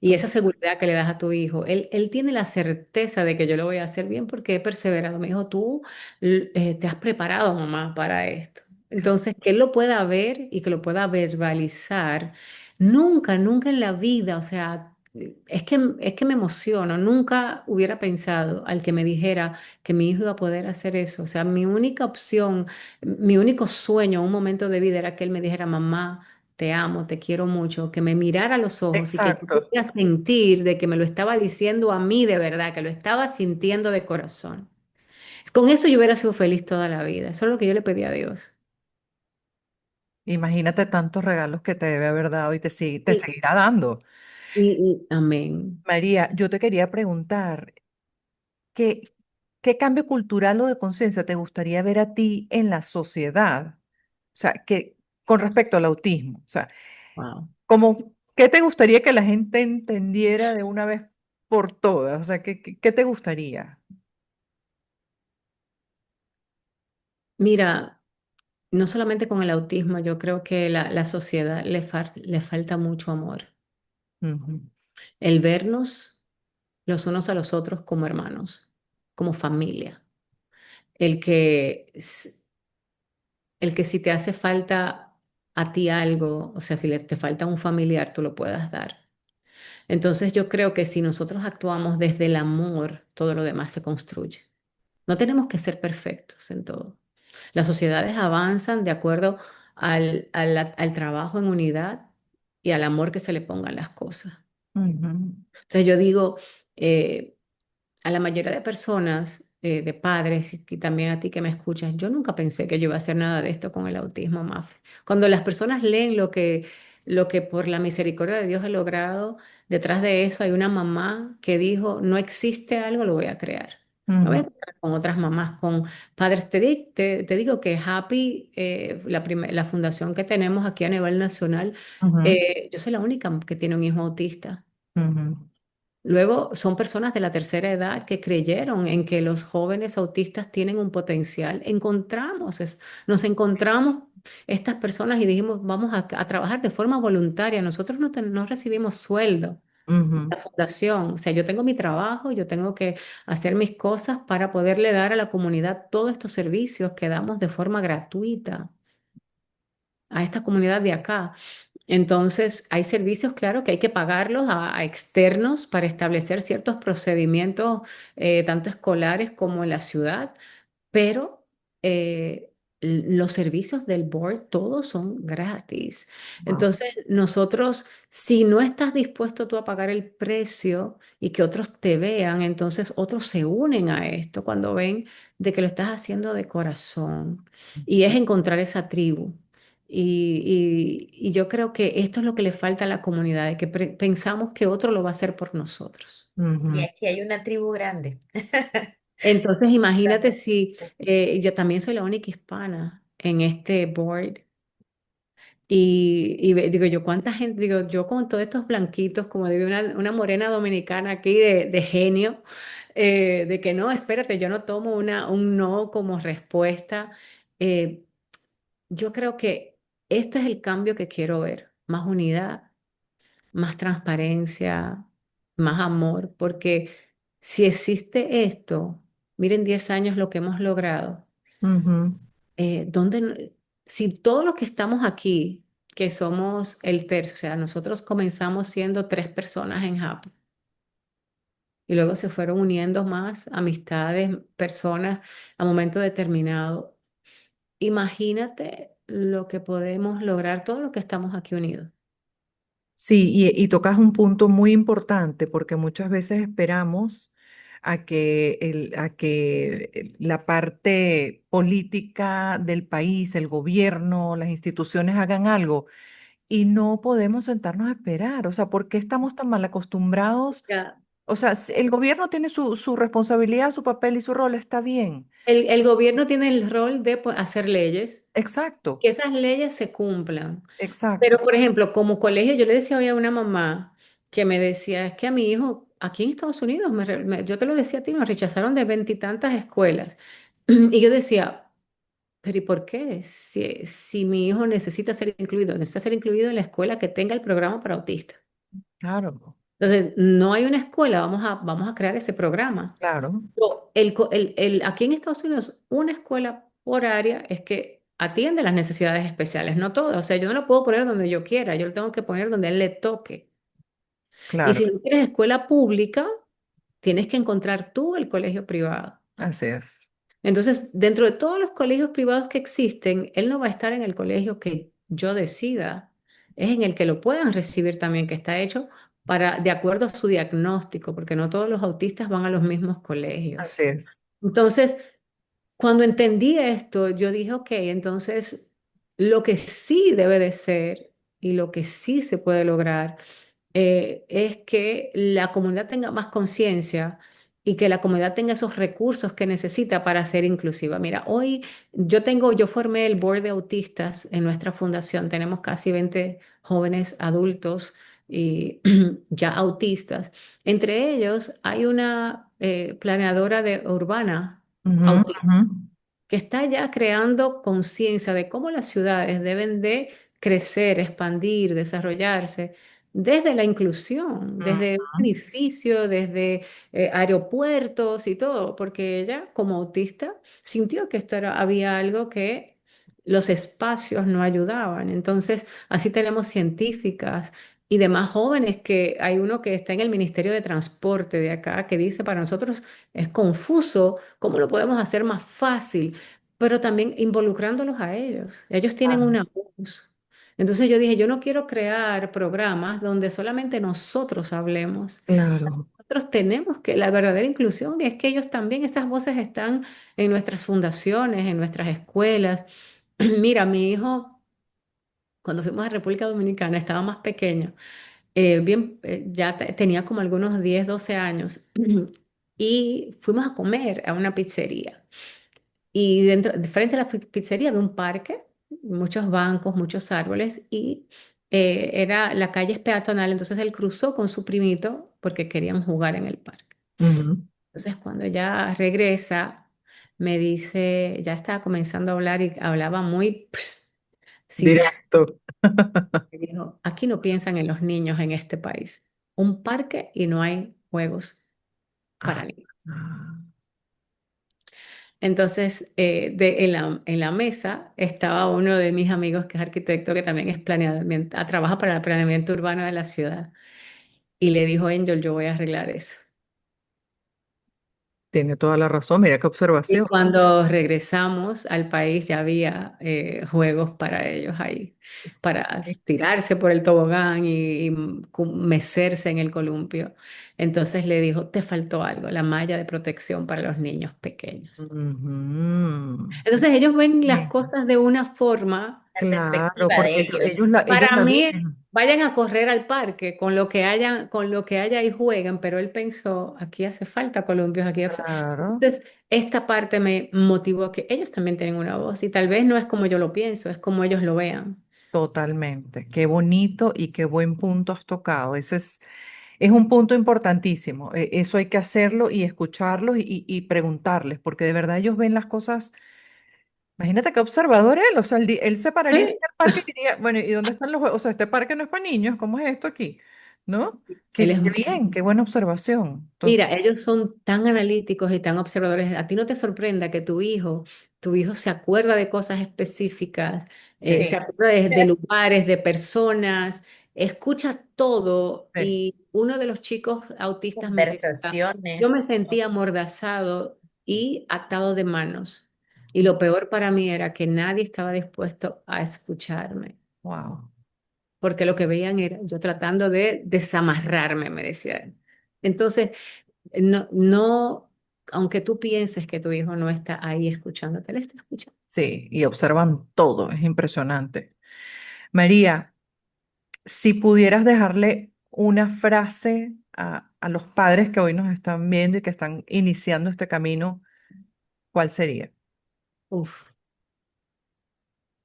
Speaker 3: Y esa seguridad que le das a tu hijo, él tiene la certeza de que yo lo voy a hacer bien porque he perseverado. Me dijo, tú te has preparado, mamá, para esto. Entonces, que él lo pueda ver y que lo pueda verbalizar, nunca, nunca en la vida, o sea, es que me emociono, nunca hubiera pensado al que me dijera que mi hijo iba a poder hacer eso. O sea, mi única opción, mi único sueño, un momento de vida era que él me dijera, mamá, te amo, te quiero mucho, que me mirara a los ojos y que yo
Speaker 1: Exacto.
Speaker 3: pudiera sentir de que me lo estaba diciendo a mí de verdad, que lo estaba sintiendo de corazón. Con eso yo hubiera sido feliz toda la vida. Eso es lo que yo le pedí a Dios.
Speaker 1: Imagínate tantos regalos que te debe haber dado y te
Speaker 3: Y,
Speaker 1: seguirá dando.
Speaker 3: amén.
Speaker 1: María, yo te quería preguntar, ¿qué, qué cambio cultural o de conciencia te gustaría ver a ti en la sociedad? O sea, que con respecto al autismo, o sea,
Speaker 3: Wow.
Speaker 1: como, ¿qué te gustaría que la gente entendiera de una vez por todas? O sea, ¿qué te gustaría?
Speaker 3: Mira. no solamente con el autismo, yo creo que la sociedad le falta mucho amor.
Speaker 1: Ujú,
Speaker 3: El vernos los unos a los otros como hermanos, como familia. El que, s- el que si te hace falta a ti algo, o sea, si te falta un familiar, tú lo puedas dar. Entonces yo creo que si nosotros actuamos desde el amor, todo lo demás se construye. No tenemos que ser perfectos en todo. Las sociedades avanzan de acuerdo al trabajo en unidad y al amor que se le pongan las cosas.
Speaker 1: ujú,
Speaker 3: Entonces yo digo, eh, a la mayoría de personas, de padres y también a ti que me escuchas, yo nunca pensé que yo iba a hacer nada de esto con el autismo, Mafe. Cuando las personas leen lo que por la misericordia de Dios he logrado, detrás de eso hay una mamá que dijo, no existe algo, lo voy a crear. No voy
Speaker 1: ujú,
Speaker 3: a crear con otras mamás, con padres. Te digo que Happy, la fundación que tenemos aquí a nivel nacional,
Speaker 1: ujú,
Speaker 3: yo soy la única que tiene un hijo autista.
Speaker 1: ujú,
Speaker 3: Luego son personas de la tercera edad que creyeron en que los jóvenes autistas tienen un potencial. Nos encontramos estas personas y dijimos, vamos a trabajar de forma voluntaria. Nosotros no recibimos sueldo
Speaker 1: ujú,
Speaker 3: de la fundación. O sea, yo tengo mi trabajo, yo tengo que hacer mis cosas para poderle dar a la comunidad todos estos servicios que damos de forma gratuita a esta comunidad de acá. Entonces, hay servicios, claro, que hay que pagarlos a externos para establecer ciertos procedimientos, tanto escolares como en la ciudad, pero los servicios del board todos son gratis.
Speaker 1: wow,
Speaker 3: Entonces, nosotros, si no estás dispuesto tú a pagar el precio y que otros te vean, entonces otros se unen a esto cuando ven de que lo estás haciendo de corazón y es encontrar esa tribu. Y yo creo que esto es lo que le falta a la comunidad, de que pensamos que otro lo va a hacer por nosotros.
Speaker 2: Y
Speaker 1: ujú.
Speaker 2: aquí hay una tribu grande.
Speaker 3: Entonces, imagínate si yo también soy la única hispana en este board. Digo yo, ¿cuánta gente? Digo, yo con todos estos blanquitos, como digo, una morena dominicana aquí de genio, de que no, espérate, yo no tomo un no como respuesta. Eh, yo creo que esto es el cambio que quiero ver, más unidad, más transparencia, más amor, porque si existe esto, miren 10 años lo que hemos logrado.
Speaker 1: Ujú.
Speaker 3: Si todos los que estamos aquí, que somos el tercio, o sea, nosotros comenzamos siendo 3 personas en Japón y luego se fueron uniendo más amistades, personas a momento determinado. Imagínate lo que podemos lograr todos los que estamos aquí unidos.
Speaker 1: Sí, y tocas un punto muy importante porque muchas veces esperamos a que la parte política del país, el gobierno, las instituciones hagan algo y no podemos sentarnos a esperar. O sea, ¿por qué estamos tan mal acostumbrados?
Speaker 3: Ya.
Speaker 1: O sea, el gobierno tiene su responsabilidad, su papel y su rol, está bien.
Speaker 3: El gobierno tiene el rol de pues, hacer leyes,
Speaker 1: Exacto,
Speaker 3: que esas leyes se cumplan. Pero,
Speaker 1: exacto,
Speaker 3: por ejemplo, como colegio, yo le decía hoy a una mamá que me decía, es que a mi hijo, aquí en Estados Unidos, yo te lo decía a ti, me rechazaron de veintitantas escuelas. Y yo decía, pero ¿y por qué? Si mi hijo necesita ser incluido en la escuela que tenga el programa para autistas.
Speaker 1: claro,
Speaker 3: Entonces, no hay una escuela, vamos a crear ese programa.
Speaker 1: claro,
Speaker 3: Aquí en Estados Unidos, una escuela por área es que atiende las necesidades especiales, no todas. O sea, yo no lo puedo poner donde yo quiera, yo lo tengo que poner donde a él le toque. Y
Speaker 1: claro,
Speaker 3: si no quieres escuela pública, tienes que encontrar tú el colegio privado.
Speaker 1: así es,
Speaker 3: Entonces, dentro de todos los colegios privados que existen, él no va a estar en el colegio que yo decida, es en el que lo puedan recibir también, que está hecho de acuerdo a su diagnóstico, porque no todos los autistas van a los mismos colegios.
Speaker 1: así es.
Speaker 3: Entonces, cuando entendí esto, yo dije, ok, entonces lo que sí debe de ser y lo que sí se puede lograr es que la comunidad tenga más conciencia y que la comunidad tenga esos recursos que necesita para ser inclusiva. Mira, hoy yo formé el board de autistas en nuestra fundación. Tenemos casi 20 jóvenes adultos y ya autistas. Entre ellos hay una planeadora urbana
Speaker 1: Ujú,
Speaker 3: autista.
Speaker 1: ujú.
Speaker 3: que está ya creando conciencia de cómo las ciudades deben de crecer, expandir, desarrollarse desde la inclusión, desde un
Speaker 1: Ujú.
Speaker 3: edificio, desde aeropuertos y todo, porque ella como autista sintió que había algo que los espacios no ayudaban. Entonces, así tenemos científicas y demás jóvenes que hay uno que está en el Ministerio de Transporte de acá que dice, para nosotros es confuso, ¿cómo lo podemos hacer más fácil? Pero también involucrándolos a ellos. Ellos tienen
Speaker 1: Ah,
Speaker 3: una voz. Entonces yo dije, yo no quiero crear programas donde solamente nosotros hablemos.
Speaker 1: claro.
Speaker 3: Nosotros tenemos que, la verdadera inclusión es que ellos también, esas voces están en nuestras fundaciones, en nuestras escuelas. Mira, mi hijo, cuando fuimos a República Dominicana, estaba más pequeño, ya tenía como algunos 10 12 años, y fuimos a comer a una pizzería. Y dentro, de frente a la pizzería había un parque, muchos bancos, muchos árboles, y era la calle es peatonal, entonces él cruzó con su primito porque querían jugar en el parque.
Speaker 1: Ujú.
Speaker 3: Entonces cuando ya regresa, me dice, ya estaba comenzando a hablar y hablaba muy sin...
Speaker 1: Directo.
Speaker 3: Me dijo, aquí no piensan en los niños en este país. Un parque y no hay juegos para
Speaker 1: Ah,
Speaker 3: niños.
Speaker 1: ah.
Speaker 3: Entonces, en la mesa estaba uno de mis amigos que es arquitecto, que también es planeamiento, trabaja para el planeamiento urbano de la ciudad. Y le dijo, Angel, yo voy a arreglar eso.
Speaker 1: Tiene toda la razón. Mira qué
Speaker 3: Y
Speaker 1: observación.
Speaker 3: cuando regresamos al país ya había juegos para ellos ahí, para
Speaker 1: Sí.
Speaker 3: tirarse por el tobogán y mecerse en el columpio. Entonces le dijo, te faltó algo, la malla de protección para los niños pequeños.
Speaker 1: Ujú.
Speaker 3: Entonces ellos ven las
Speaker 1: Bien.
Speaker 3: cosas de una forma.
Speaker 2: La
Speaker 1: Claro,
Speaker 2: perspectiva de
Speaker 1: porque
Speaker 2: ellos.
Speaker 1: ellos
Speaker 3: Para
Speaker 1: la
Speaker 3: mí,
Speaker 1: viven.
Speaker 3: vayan a correr al parque con lo que haya y jueguen, pero él pensó, aquí hace falta columpios,
Speaker 1: Claro,
Speaker 3: Entonces, esta parte me motivó a que ellos también tienen una voz y tal vez no es como yo lo pienso, es como ellos lo vean.
Speaker 1: totalmente. Qué bonito y qué buen punto has tocado. Es un punto importantísimo. Eso hay que hacerlo y escucharlos y preguntarles, porque de verdad ellos ven las cosas. Imagínate qué observador él. O sea, él se pararía en
Speaker 3: Sí.
Speaker 1: el parque y diría, bueno, ¿y dónde están los juegos? O sea, este parque no es para niños. ¿Cómo es esto aquí? ¿No?
Speaker 3: Él
Speaker 1: Qué
Speaker 3: es
Speaker 1: bien, qué buena observación. Entonces,
Speaker 3: Mira, ellos son tan analíticos y tan observadores. A ti no te sorprenda que tu hijo se acuerda de cosas específicas, se
Speaker 2: Sí.
Speaker 3: acuerda de lugares, de personas, escucha todo.
Speaker 1: sí.
Speaker 3: Y uno de los chicos autistas me decía, yo me
Speaker 2: Conversaciones.
Speaker 3: sentía amordazado y atado de manos. Y lo peor para mí era que nadie estaba dispuesto a escucharme
Speaker 1: Wow.
Speaker 3: porque lo que veían era yo tratando de desamarrarme, me decía. Entonces, no, aunque tú pienses que tu hijo no está ahí escuchándote, él está escuchando.
Speaker 1: Sí, y observan todo, es impresionante. María, si pudieras dejarle una frase a los padres que hoy nos están viendo y que están iniciando este camino, ¿cuál sería?
Speaker 3: Uf,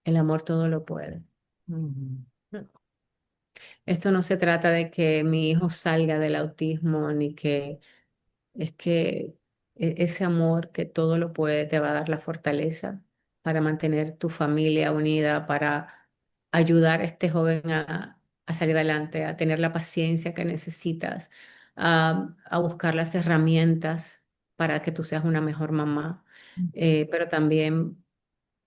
Speaker 3: el amor todo lo puede.
Speaker 1: Ujú.
Speaker 3: Esto no se trata de que mi hijo salga del autismo ni que es que ese amor que todo lo puede te va a dar la fortaleza para mantener tu familia unida, para ayudar a este joven a salir adelante, a tener la paciencia que necesitas, a buscar las herramientas para que tú seas una mejor mamá. Pero también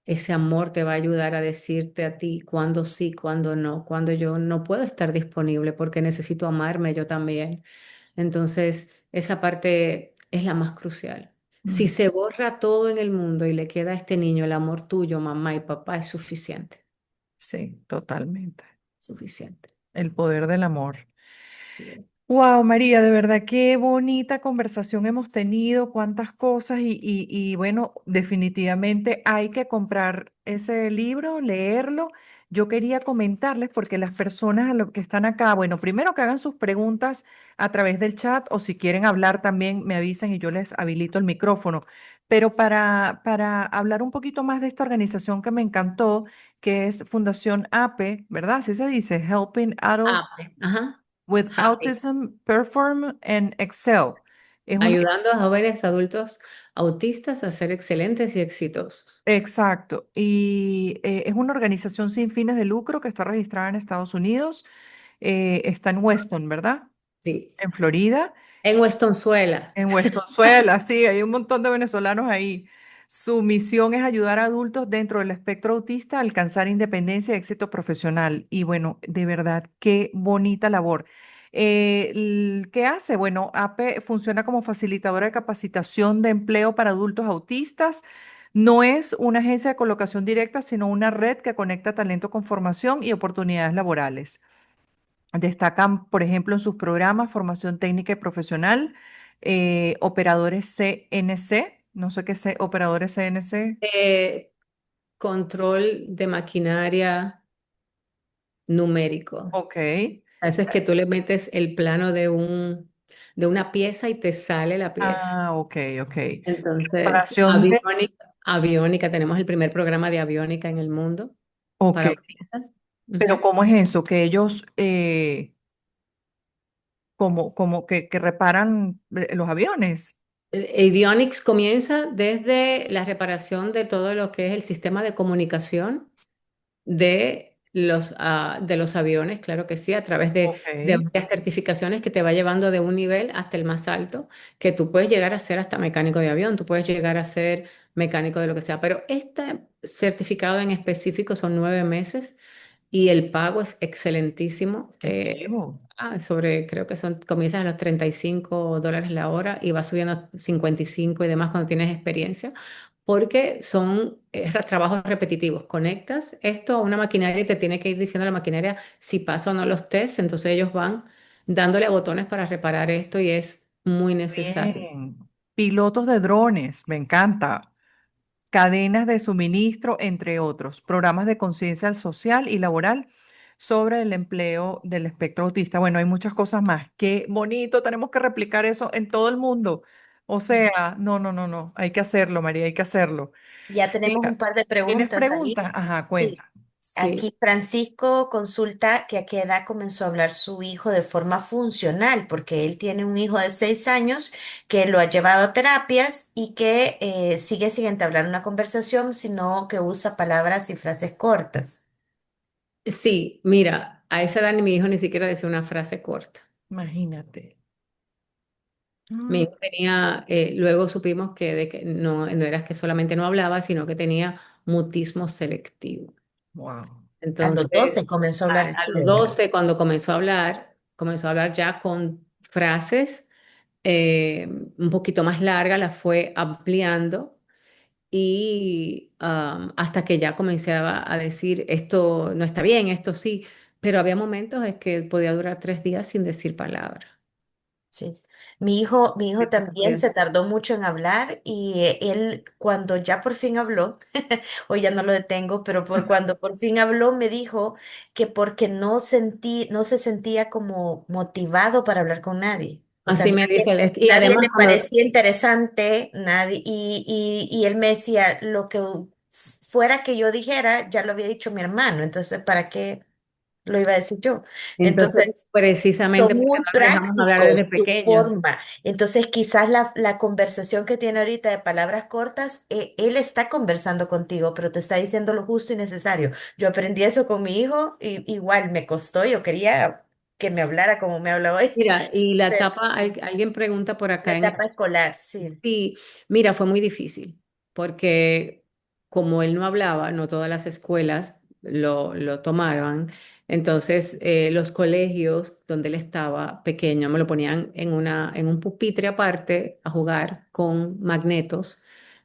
Speaker 3: ese amor te va a ayudar a decirte a ti cuándo sí, cuándo no, cuándo yo no puedo estar disponible porque necesito amarme yo también. Entonces, esa parte es la más crucial. Si
Speaker 1: Mm.
Speaker 3: se borra todo en el mundo y le queda a este niño el amor tuyo, mamá y papá, es suficiente,
Speaker 1: Sí, totalmente.
Speaker 3: suficiente.
Speaker 1: El poder del amor. Wow, María, de verdad qué bonita conversación hemos tenido, cuántas cosas y bueno, definitivamente hay que comprar ese libro, leerlo. Yo quería comentarles porque las personas a lo que están acá, bueno, primero que hagan sus preguntas a través del chat o si quieren hablar también me avisan y yo les habilito el micrófono. Pero para hablar un poquito más de esta organización que me encantó, que es Fundación APE, ¿verdad? Así se dice, Helping Adults
Speaker 3: Ajá.
Speaker 1: with
Speaker 3: Happy.
Speaker 1: Autism Perform and Excel. Es una,
Speaker 3: Ayudando a jóvenes adultos autistas a ser excelentes y exitosos.
Speaker 1: Exacto. Y es una organización sin fines de lucro que está registrada en Estados Unidos. Está en Weston, ¿verdad?
Speaker 3: Sí.
Speaker 1: En Florida.
Speaker 3: En Westonzuela.
Speaker 1: En Huestonzuela, sí, hay un montón de venezolanos ahí. Su misión es ayudar a adultos dentro del espectro autista a alcanzar independencia y éxito profesional. Y bueno, de verdad, qué bonita labor. ¿Qué hace? Bueno, APE funciona como facilitadora de capacitación de empleo para adultos autistas. No es una agencia de colocación directa, sino una red que conecta talento con formación y oportunidades laborales. Destacan, por ejemplo, en sus programas formación técnica y profesional, operadores CNC, no sé qué es operadores CNC.
Speaker 3: Eh, Control de maquinaria numérico.
Speaker 1: Ok.
Speaker 3: Eso es que tú le metes el plano de una pieza y te sale la pieza.
Speaker 1: Ah, ok, ok.
Speaker 3: Entonces,
Speaker 1: Preparación de,
Speaker 3: aviónica, tenemos el primer programa de aviónica en el mundo
Speaker 1: ok,
Speaker 3: para autistas.
Speaker 1: pero
Speaker 3: Ujú.
Speaker 1: ¿cómo es eso? Que ellos, como que reparan los aviones.
Speaker 3: Avionics comienza desde la reparación de todo lo que es el sistema de comunicación de los aviones, claro que sí, a través
Speaker 1: Ok,
Speaker 3: de varias certificaciones que te va llevando de un nivel hasta el más alto, que tú puedes llegar a ser hasta mecánico de avión, tú puedes llegar a ser mecánico de lo que sea, pero este certificado en específico son 9 meses y el pago es excelentísimo.
Speaker 1: efectivo.
Speaker 3: Creo que comienzas a los $35 la hora y va subiendo a 55 y demás cuando tienes experiencia porque son trabajos repetitivos. Conectas esto a una maquinaria y te tiene que ir diciendo la maquinaria si pasa o no los tests, entonces ellos van dándole a botones para reparar esto y es muy necesario.
Speaker 1: Bien. Pilotos de drones, me encanta. Cadenas de suministro, entre otros, programas de conciencia social y laboral sobre el empleo del espectro autista. Bueno, hay muchas cosas más. Qué bonito, tenemos que replicar eso en todo el mundo. O sea, no, no, no, no, hay que hacerlo, María, hay que hacerlo.
Speaker 2: Ya tenemos un
Speaker 1: Mira,
Speaker 2: par de
Speaker 1: ¿tienes
Speaker 2: preguntas ahí.
Speaker 1: preguntas? Ajá,
Speaker 2: Sí.
Speaker 1: cuenta.
Speaker 3: Sí.
Speaker 2: Aquí Francisco consulta que a qué edad comenzó a hablar su hijo de forma funcional, porque él tiene un hijo de 6 años que lo ha llevado a terapias y que sigue sin entablar una conversación, sino que usa palabras y frases cortas.
Speaker 3: Sí, mira, a esa edad mi hijo ni siquiera decía una frase corta.
Speaker 1: Imagínate.
Speaker 3: Mi
Speaker 1: Mm,
Speaker 3: hijo tenía, luego supimos que no era que solamente no hablaba, sino que tenía mutismo selectivo.
Speaker 1: wow.
Speaker 2: A los
Speaker 3: Entonces,
Speaker 2: 12 comenzó a
Speaker 3: a,
Speaker 2: hablar
Speaker 3: a los
Speaker 2: chileno.
Speaker 3: 12 cuando comenzó a hablar ya con frases un poquito más largas, las fue ampliando y hasta que ya comencé a decir, esto no está bien, esto sí, pero había momentos en que podía durar 3 días sin decir palabra.
Speaker 2: Sí. Mi hijo también
Speaker 3: Sí.
Speaker 2: se tardó mucho en hablar y él cuando ya por fin habló, hoy ya no lo detengo, pero cuando por fin habló me dijo que porque no se sentía como motivado para hablar con nadie. O sea,
Speaker 3: Así me dice él. Y
Speaker 2: nadie
Speaker 3: además,
Speaker 2: le parecía interesante, nadie, y él me decía, lo que fuera que yo dijera, ya lo había dicho mi hermano, entonces, ¿para qué lo iba a decir yo?
Speaker 3: entonces,
Speaker 2: Entonces,
Speaker 3: precisamente
Speaker 2: son
Speaker 3: porque
Speaker 2: muy
Speaker 3: no lo dejamos hablar desde
Speaker 2: prácticos, tu
Speaker 3: pequeños.
Speaker 2: forma. Entonces, quizás la conversación que tiene ahorita de palabras cortas, él está conversando contigo, pero te está diciendo lo justo y necesario. Yo aprendí eso con mi hijo y igual me costó, yo quería que me hablara como me habla hoy.
Speaker 3: Mira, y la
Speaker 2: Pero
Speaker 3: etapa, alguien pregunta por
Speaker 2: la
Speaker 3: acá
Speaker 2: etapa escolar, sí,
Speaker 3: sí, mira, fue muy difícil, porque como él no hablaba, no todas las escuelas lo tomaban, entonces los colegios donde él estaba pequeño me lo ponían en un pupitre aparte a jugar con magnetos.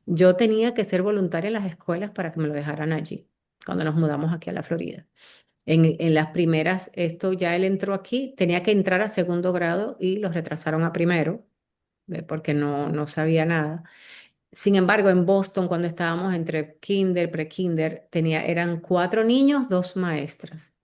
Speaker 3: Yo tenía que ser voluntaria en las escuelas para que me lo dejaran allí, cuando nos mudamos aquí a la Florida. En las primeras, esto ya él entró aquí, tenía que entrar a segundo grado y lo retrasaron a primero, porque no sabía nada. Sin embargo, en Boston, cuando estábamos entre kinder, pre-kinder, eran 4 niños, 2 maestras.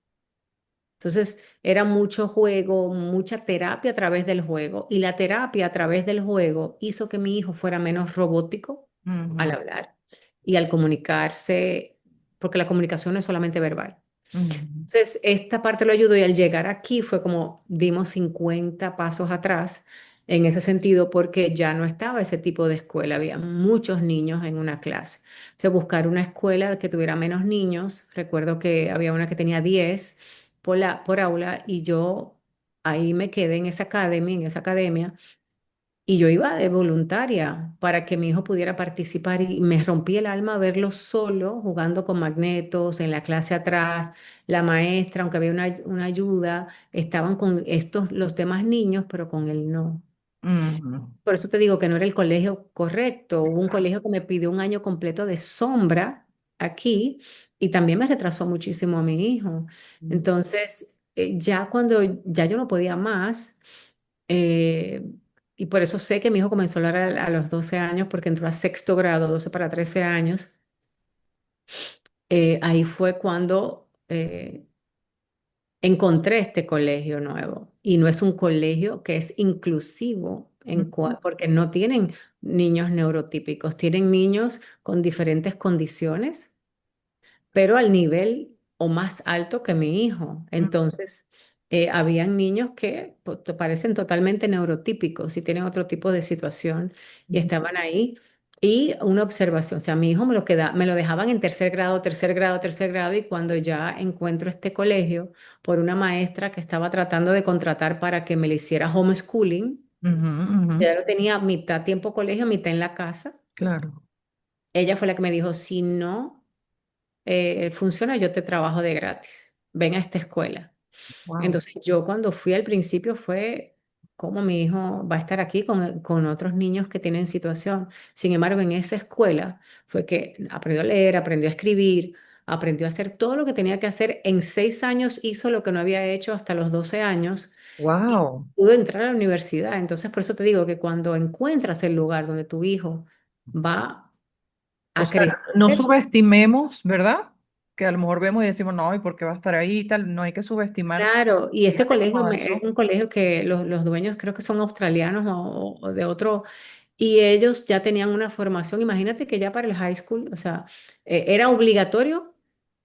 Speaker 3: Entonces, era mucho juego, mucha terapia a través del juego. Y la terapia a través del juego hizo que mi hijo fuera menos robótico al
Speaker 1: Ujú,
Speaker 3: hablar y al comunicarse, porque la comunicación no es solamente verbal.
Speaker 1: ujú.
Speaker 3: Entonces, esta parte lo ayudó y al llegar aquí fue como dimos 50 pasos atrás en ese sentido porque ya no estaba ese tipo de escuela, había muchos niños en una clase. O sea, buscar una escuela que tuviera menos niños, recuerdo que había una que tenía 10 por aula y yo ahí me quedé en esa academia. Y yo iba de voluntaria para que mi hijo pudiera participar y me rompí el alma verlo solo jugando con magnetos en la clase atrás. La maestra, aunque había una ayuda, estaban con estos, los demás niños, pero con él no.
Speaker 1: Ujú.
Speaker 3: Por eso te digo que no era el colegio correcto. Hubo un colegio que me pidió un año completo de sombra aquí y también me retrasó muchísimo a mi hijo. Entonces, ya cuando ya yo no podía más, eh, y por eso sé que mi hijo comenzó a hablar a los 12 años porque entró a sexto grado, 12 para 13 años, ahí fue cuando encontré este colegio nuevo. Y no es un colegio que es inclusivo
Speaker 1: Ujú.
Speaker 3: porque no tienen niños neurotípicos, tienen niños con diferentes condiciones pero al nivel o más alto que mi hijo. Entonces, habían niños que pues, te parecen totalmente neurotípicos y tienen otro tipo de situación y
Speaker 1: Ujú.
Speaker 3: estaban ahí. Y una observación, o sea, mi hijo me lo dejaban en tercer grado, tercer grado, tercer grado, y cuando ya encuentro este colegio por una maestra que estaba tratando de contratar para que me le hiciera homeschooling,
Speaker 1: Ujú. Ujú.
Speaker 3: ya lo tenía mitad tiempo colegio, mitad en la casa.
Speaker 1: Claro.
Speaker 3: Ella fue la que me dijo, si no funciona, yo te trabajo de gratis. Ven a esta escuela.
Speaker 1: Wow.
Speaker 3: Entonces yo cuando fui al principio fue como mi hijo va a estar aquí con otros niños que tienen situación. Sin embargo, en esa escuela fue que aprendió a leer, aprendió a escribir, aprendió a hacer todo lo que tenía que hacer. En 6 años hizo lo que no había hecho hasta los 12 años y
Speaker 1: Wow.
Speaker 3: pudo entrar a la universidad. Entonces, por eso te digo que cuando encuentras el lugar donde tu hijo va
Speaker 1: O
Speaker 3: a
Speaker 1: sea,
Speaker 3: crecer,
Speaker 1: no subestimemos, ¿verdad? Que a lo mejor vemos y decimos, no, ¿y por qué va a estar ahí y tal? No hay que subestimar.
Speaker 3: claro, y este
Speaker 1: Fíjate
Speaker 3: colegio
Speaker 1: cómo
Speaker 3: es
Speaker 1: eso.
Speaker 3: un colegio que los dueños creo que son australianos o de otro, y ellos ya tenían una formación. Imagínate que ya para el high school, o sea, era obligatorio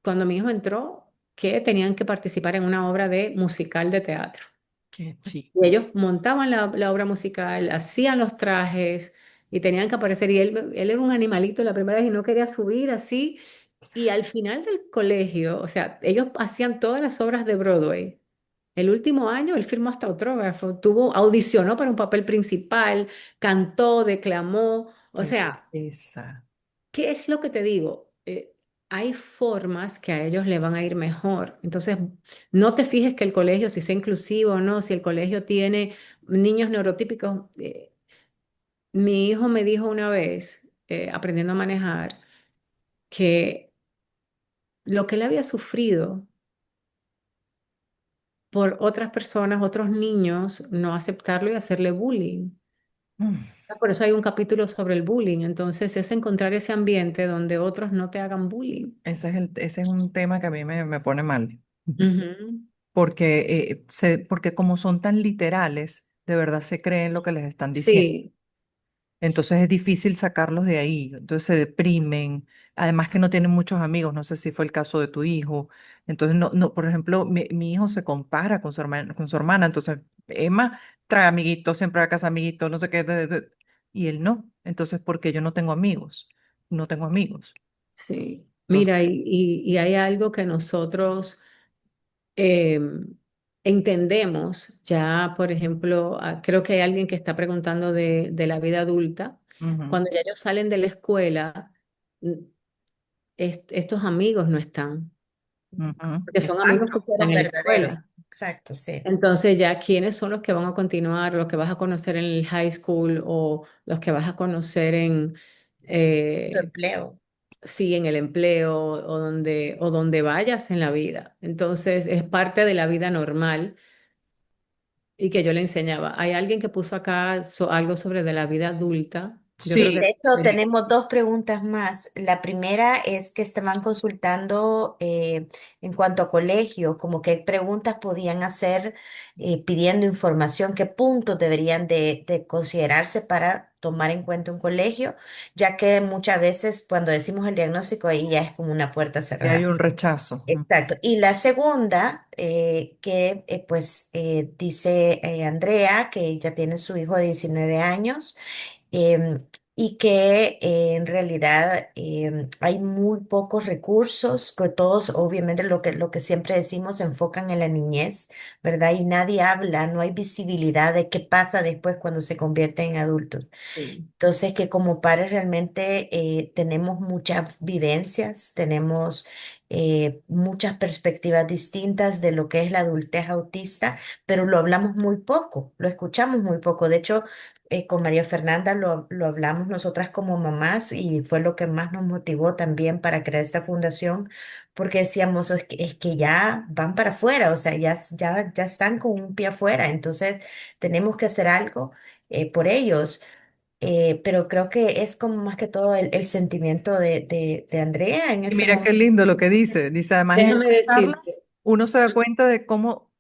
Speaker 3: cuando mi hijo entró que tenían que participar en una obra de musical de teatro.
Speaker 1: Qué
Speaker 3: Y
Speaker 1: chico.
Speaker 3: ellos montaban la obra musical, hacían los trajes y tenían que aparecer. Y él era un animalito la primera vez y no quería subir así. Y al final del colegio, o sea, ellos hacían todas las obras de Broadway. El último año él firmó hasta autógrafo, audicionó para un papel principal, cantó, declamó. O
Speaker 1: Qué
Speaker 3: sea,
Speaker 1: belleza.
Speaker 3: ¿qué es lo que te digo? Hay formas que a ellos le van a ir mejor. Entonces, no te fijes que el colegio, si sea inclusivo o no, si el colegio tiene niños neurotípicos. Mi hijo me dijo una vez, aprendiendo a manejar, que lo que él había sufrido por otras personas, otros niños, no aceptarlo y hacerle bullying.
Speaker 1: Mm.
Speaker 3: Por eso hay un capítulo sobre el bullying. Entonces, es encontrar ese ambiente donde otros no te hagan bullying.
Speaker 1: Ese es un tema que a mí me pone mal. Ujú.
Speaker 3: Ujú.
Speaker 1: Porque, porque como son tan literales, de verdad se creen lo que les están diciendo.
Speaker 3: Sí,
Speaker 1: Entonces es difícil sacarlos de ahí. Entonces se deprimen. Además que no tienen muchos amigos. No sé si fue el caso de tu hijo. Entonces, no, por ejemplo, mi hijo se compara con su hermana, con su hermana. Entonces, Emma trae amiguitos, siempre a casa amiguitos, no sé qué. Y él no. Entonces, porque yo no tengo amigos. No tengo amigos.
Speaker 3: sí.
Speaker 1: Entonces,
Speaker 3: Mira, y hay algo que nosotros eh, entendemos, ya, por ejemplo, creo que hay alguien que está preguntando de la vida adulta.
Speaker 1: ujú,
Speaker 3: Cuando ya ellos salen de la escuela, mm, estos amigos no están,
Speaker 1: ujú.
Speaker 3: porque son amigos que
Speaker 2: No
Speaker 3: están
Speaker 2: fueron
Speaker 3: en la
Speaker 2: verdaderos.
Speaker 3: escuela.
Speaker 2: Exacto, sí.
Speaker 3: Entonces, ya, ¿quiénes son los que van a continuar, los que vas a conocer en el high school o los que vas a conocer
Speaker 2: Tu
Speaker 3: eh,
Speaker 2: empleo.
Speaker 3: sí, en el empleo o donde vayas en la vida? Entonces, es parte de la vida normal y que yo le enseñaba. Hay alguien que puso acá algo sobre de la vida adulta. Yo creo
Speaker 2: Sí,
Speaker 1: Sí,
Speaker 2: de
Speaker 3: que
Speaker 2: hecho
Speaker 1: sí.
Speaker 2: tenemos dos preguntas más. La primera es que estaban consultando en cuanto a colegio, como qué preguntas podían hacer pidiendo información, qué puntos deberían de considerarse para tomar en cuenta un colegio, ya que muchas veces cuando decimos el diagnóstico ahí ya es como una puerta
Speaker 1: Y hay
Speaker 2: cerrada.
Speaker 1: un rechazo.
Speaker 2: Exacto. Y la segunda, que pues dice Andrea, que ya tiene su hijo de 19 años, y que en realidad hay muy pocos recursos, que todos, obviamente, lo que siempre decimos, se enfocan en la niñez, ¿verdad? Y nadie habla, no hay visibilidad de qué pasa después cuando se convierten en adultos.
Speaker 3: Sí.
Speaker 2: Entonces, que como padres realmente tenemos muchas vivencias, tenemos muchas perspectivas distintas de lo que es la adultez autista, pero lo hablamos muy poco, lo escuchamos muy poco. De hecho, con María Fernanda lo hablamos nosotras como mamás y fue lo que más nos motivó también para crear esta fundación, porque decíamos, es que ya van para afuera, o sea, ya están con un pie afuera, entonces tenemos que hacer algo por ellos. Pero creo que es como más que todo el sentimiento de Andrea en
Speaker 1: Y
Speaker 2: ese
Speaker 1: mira qué
Speaker 2: momento.
Speaker 1: lindo lo que dice. Dice, además en
Speaker 3: Déjame
Speaker 1: estas
Speaker 3: decirte,
Speaker 1: charlas uno se da cuenta de cómo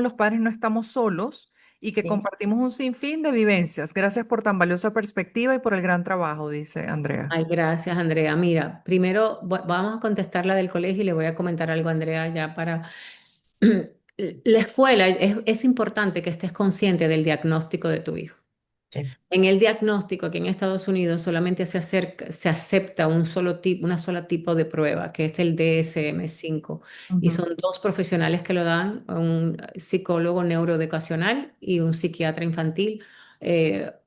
Speaker 1: los padres no estamos solos y que
Speaker 2: Sí,
Speaker 1: compartimos un sinfín de vivencias. Gracias por tan valiosa perspectiva y por el gran trabajo, dice Andrea.
Speaker 3: ay, gracias, Andrea. Mira, primero vamos a contestar la del colegio y le voy a comentar algo a Andrea ya para... La escuela, es importante que estés consciente del diagnóstico de tu hijo.
Speaker 2: sí.
Speaker 3: En el diagnóstico aquí en Estados Unidos solamente se acepta un solo tipo, una sola tipo de prueba, que es el DSM-5, y
Speaker 1: Ujú,
Speaker 3: son dos profesionales que lo dan, un psicólogo neuroeducacional y un psiquiatra infantil,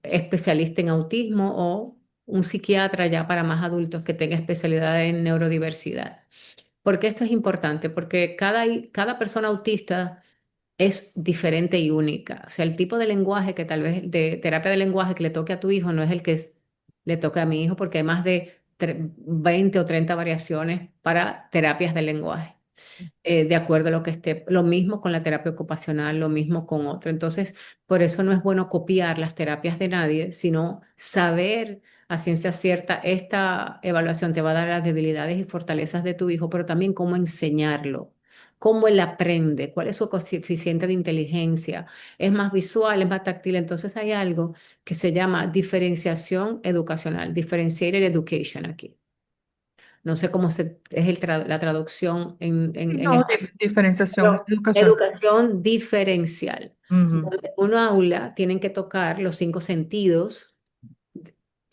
Speaker 3: especialista en autismo, o un psiquiatra ya para más adultos que tenga especialidad en neurodiversidad. ¿Por qué esto es importante? Porque cada persona autista es diferente y única. O sea, el tipo de lenguaje que tal vez, de terapia de lenguaje que le toque a tu hijo no es el que le toque a mi hijo, porque hay más de 20 o 30 variaciones para terapias de lenguaje, de acuerdo a lo que esté. Lo mismo con la terapia ocupacional, lo mismo con otro. Entonces, por eso no es bueno copiar las terapias de nadie, sino saber a ciencia cierta, esta evaluación te va a dar las debilidades y fortalezas de tu hijo, pero también cómo enseñarlo. Cómo él aprende, cuál es su coeficiente de inteligencia, es más visual, es más táctil. Entonces hay algo que se llama diferenciación educacional, differentiated education aquí. No sé cómo es la traducción en
Speaker 1: no,
Speaker 3: español,
Speaker 1: diferenciación
Speaker 3: pero
Speaker 1: educacional.
Speaker 3: educación diferencial,
Speaker 1: Ujú,
Speaker 3: donde un aula tienen que tocar los cinco sentidos,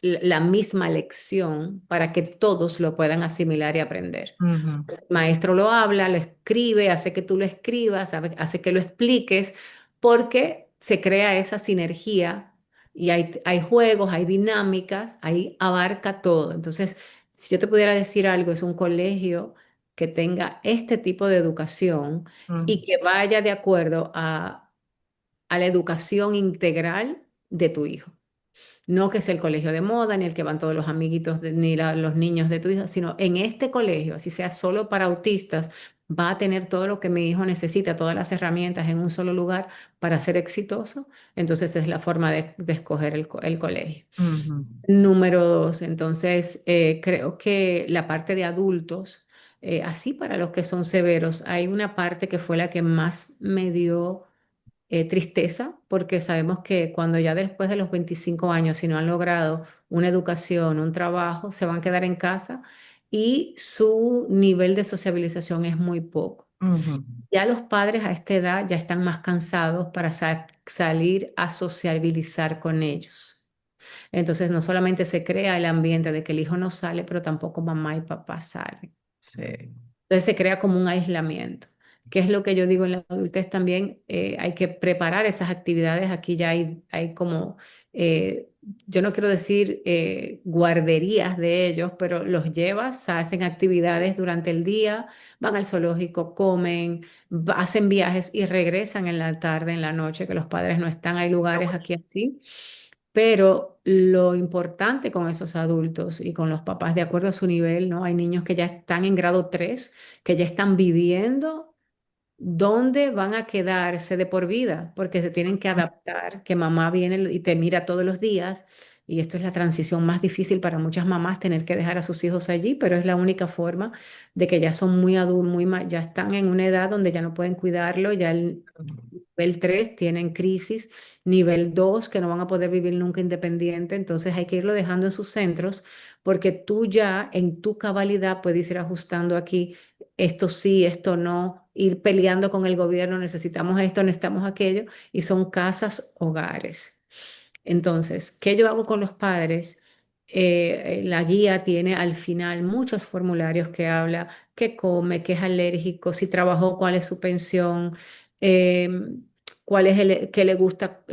Speaker 3: la misma lección para que todos lo puedan asimilar y aprender.
Speaker 1: ujú,
Speaker 3: El maestro lo habla, lo escribe, hace que tú lo escribas, hace que lo expliques, porque se crea esa sinergia y hay juegos, hay dinámicas, ahí abarca todo. Entonces, si yo te pudiera decir algo, es un colegio que tenga este tipo de educación
Speaker 1: ujú,
Speaker 3: y que vaya de acuerdo a la educación integral de tu hijo. No que es el colegio de moda, ni el que van todos los amiguitos, ni los niños de tu hijo, sino en este colegio, así sea solo para autistas, va a tener todo lo que mi hijo necesita, todas las herramientas en un solo lugar para ser exitoso. Entonces es la forma de escoger el colegio.
Speaker 1: ujú,
Speaker 3: Número dos, entonces creo que la parte de adultos, así para los que son severos, hay una parte que fue la que más me dio tristeza, porque sabemos que cuando ya después de los 25 años, si no han logrado una educación, un trabajo, se van a quedar en casa y su nivel de sociabilización es muy poco.
Speaker 1: ujú.
Speaker 3: Ya los padres a esta edad ya están más cansados para salir a sociabilizar con ellos. Entonces no solamente se crea el ambiente de que el hijo no sale, pero tampoco mamá y papá salen.
Speaker 1: Sí.
Speaker 3: Entonces se crea como un aislamiento, que es lo que yo digo en la adultez también, hay que preparar esas actividades. Aquí ya hay como, eh, yo no quiero decir guarderías de ellos, pero los llevas, hacen actividades durante el día, van al zoológico, comen, hacen viajes y regresan en la tarde, en la noche, que los padres no están. Hay lugares aquí así. Pero lo importante con esos adultos y con los papás, de acuerdo a su nivel, ¿no? Hay niños que ya están en grado 3, que ya están viviendo dónde van a quedarse de por vida, porque se tienen que adaptar, que mamá viene y te mira todos los días y esto es la transición más difícil para muchas mamás, tener que dejar a sus hijos allí, pero es la única forma de que ya son muy adultos, ya están en una edad donde ya no pueden cuidarlo, ya el nivel 3 tienen crisis, nivel 2 que no van a poder vivir nunca independiente, entonces hay que irlo dejando en sus centros porque tú ya en tu cabalidad puedes ir ajustando aquí, esto sí, esto no, ir peleando con el gobierno, necesitamos esto, necesitamos aquello, y son casas, hogares. Entonces, ¿qué yo hago con los padres? La guía tiene al final muchos formularios que habla qué come, qué es alérgico, si trabajó, cuál es su pensión, eh, cuál es qué le gusta,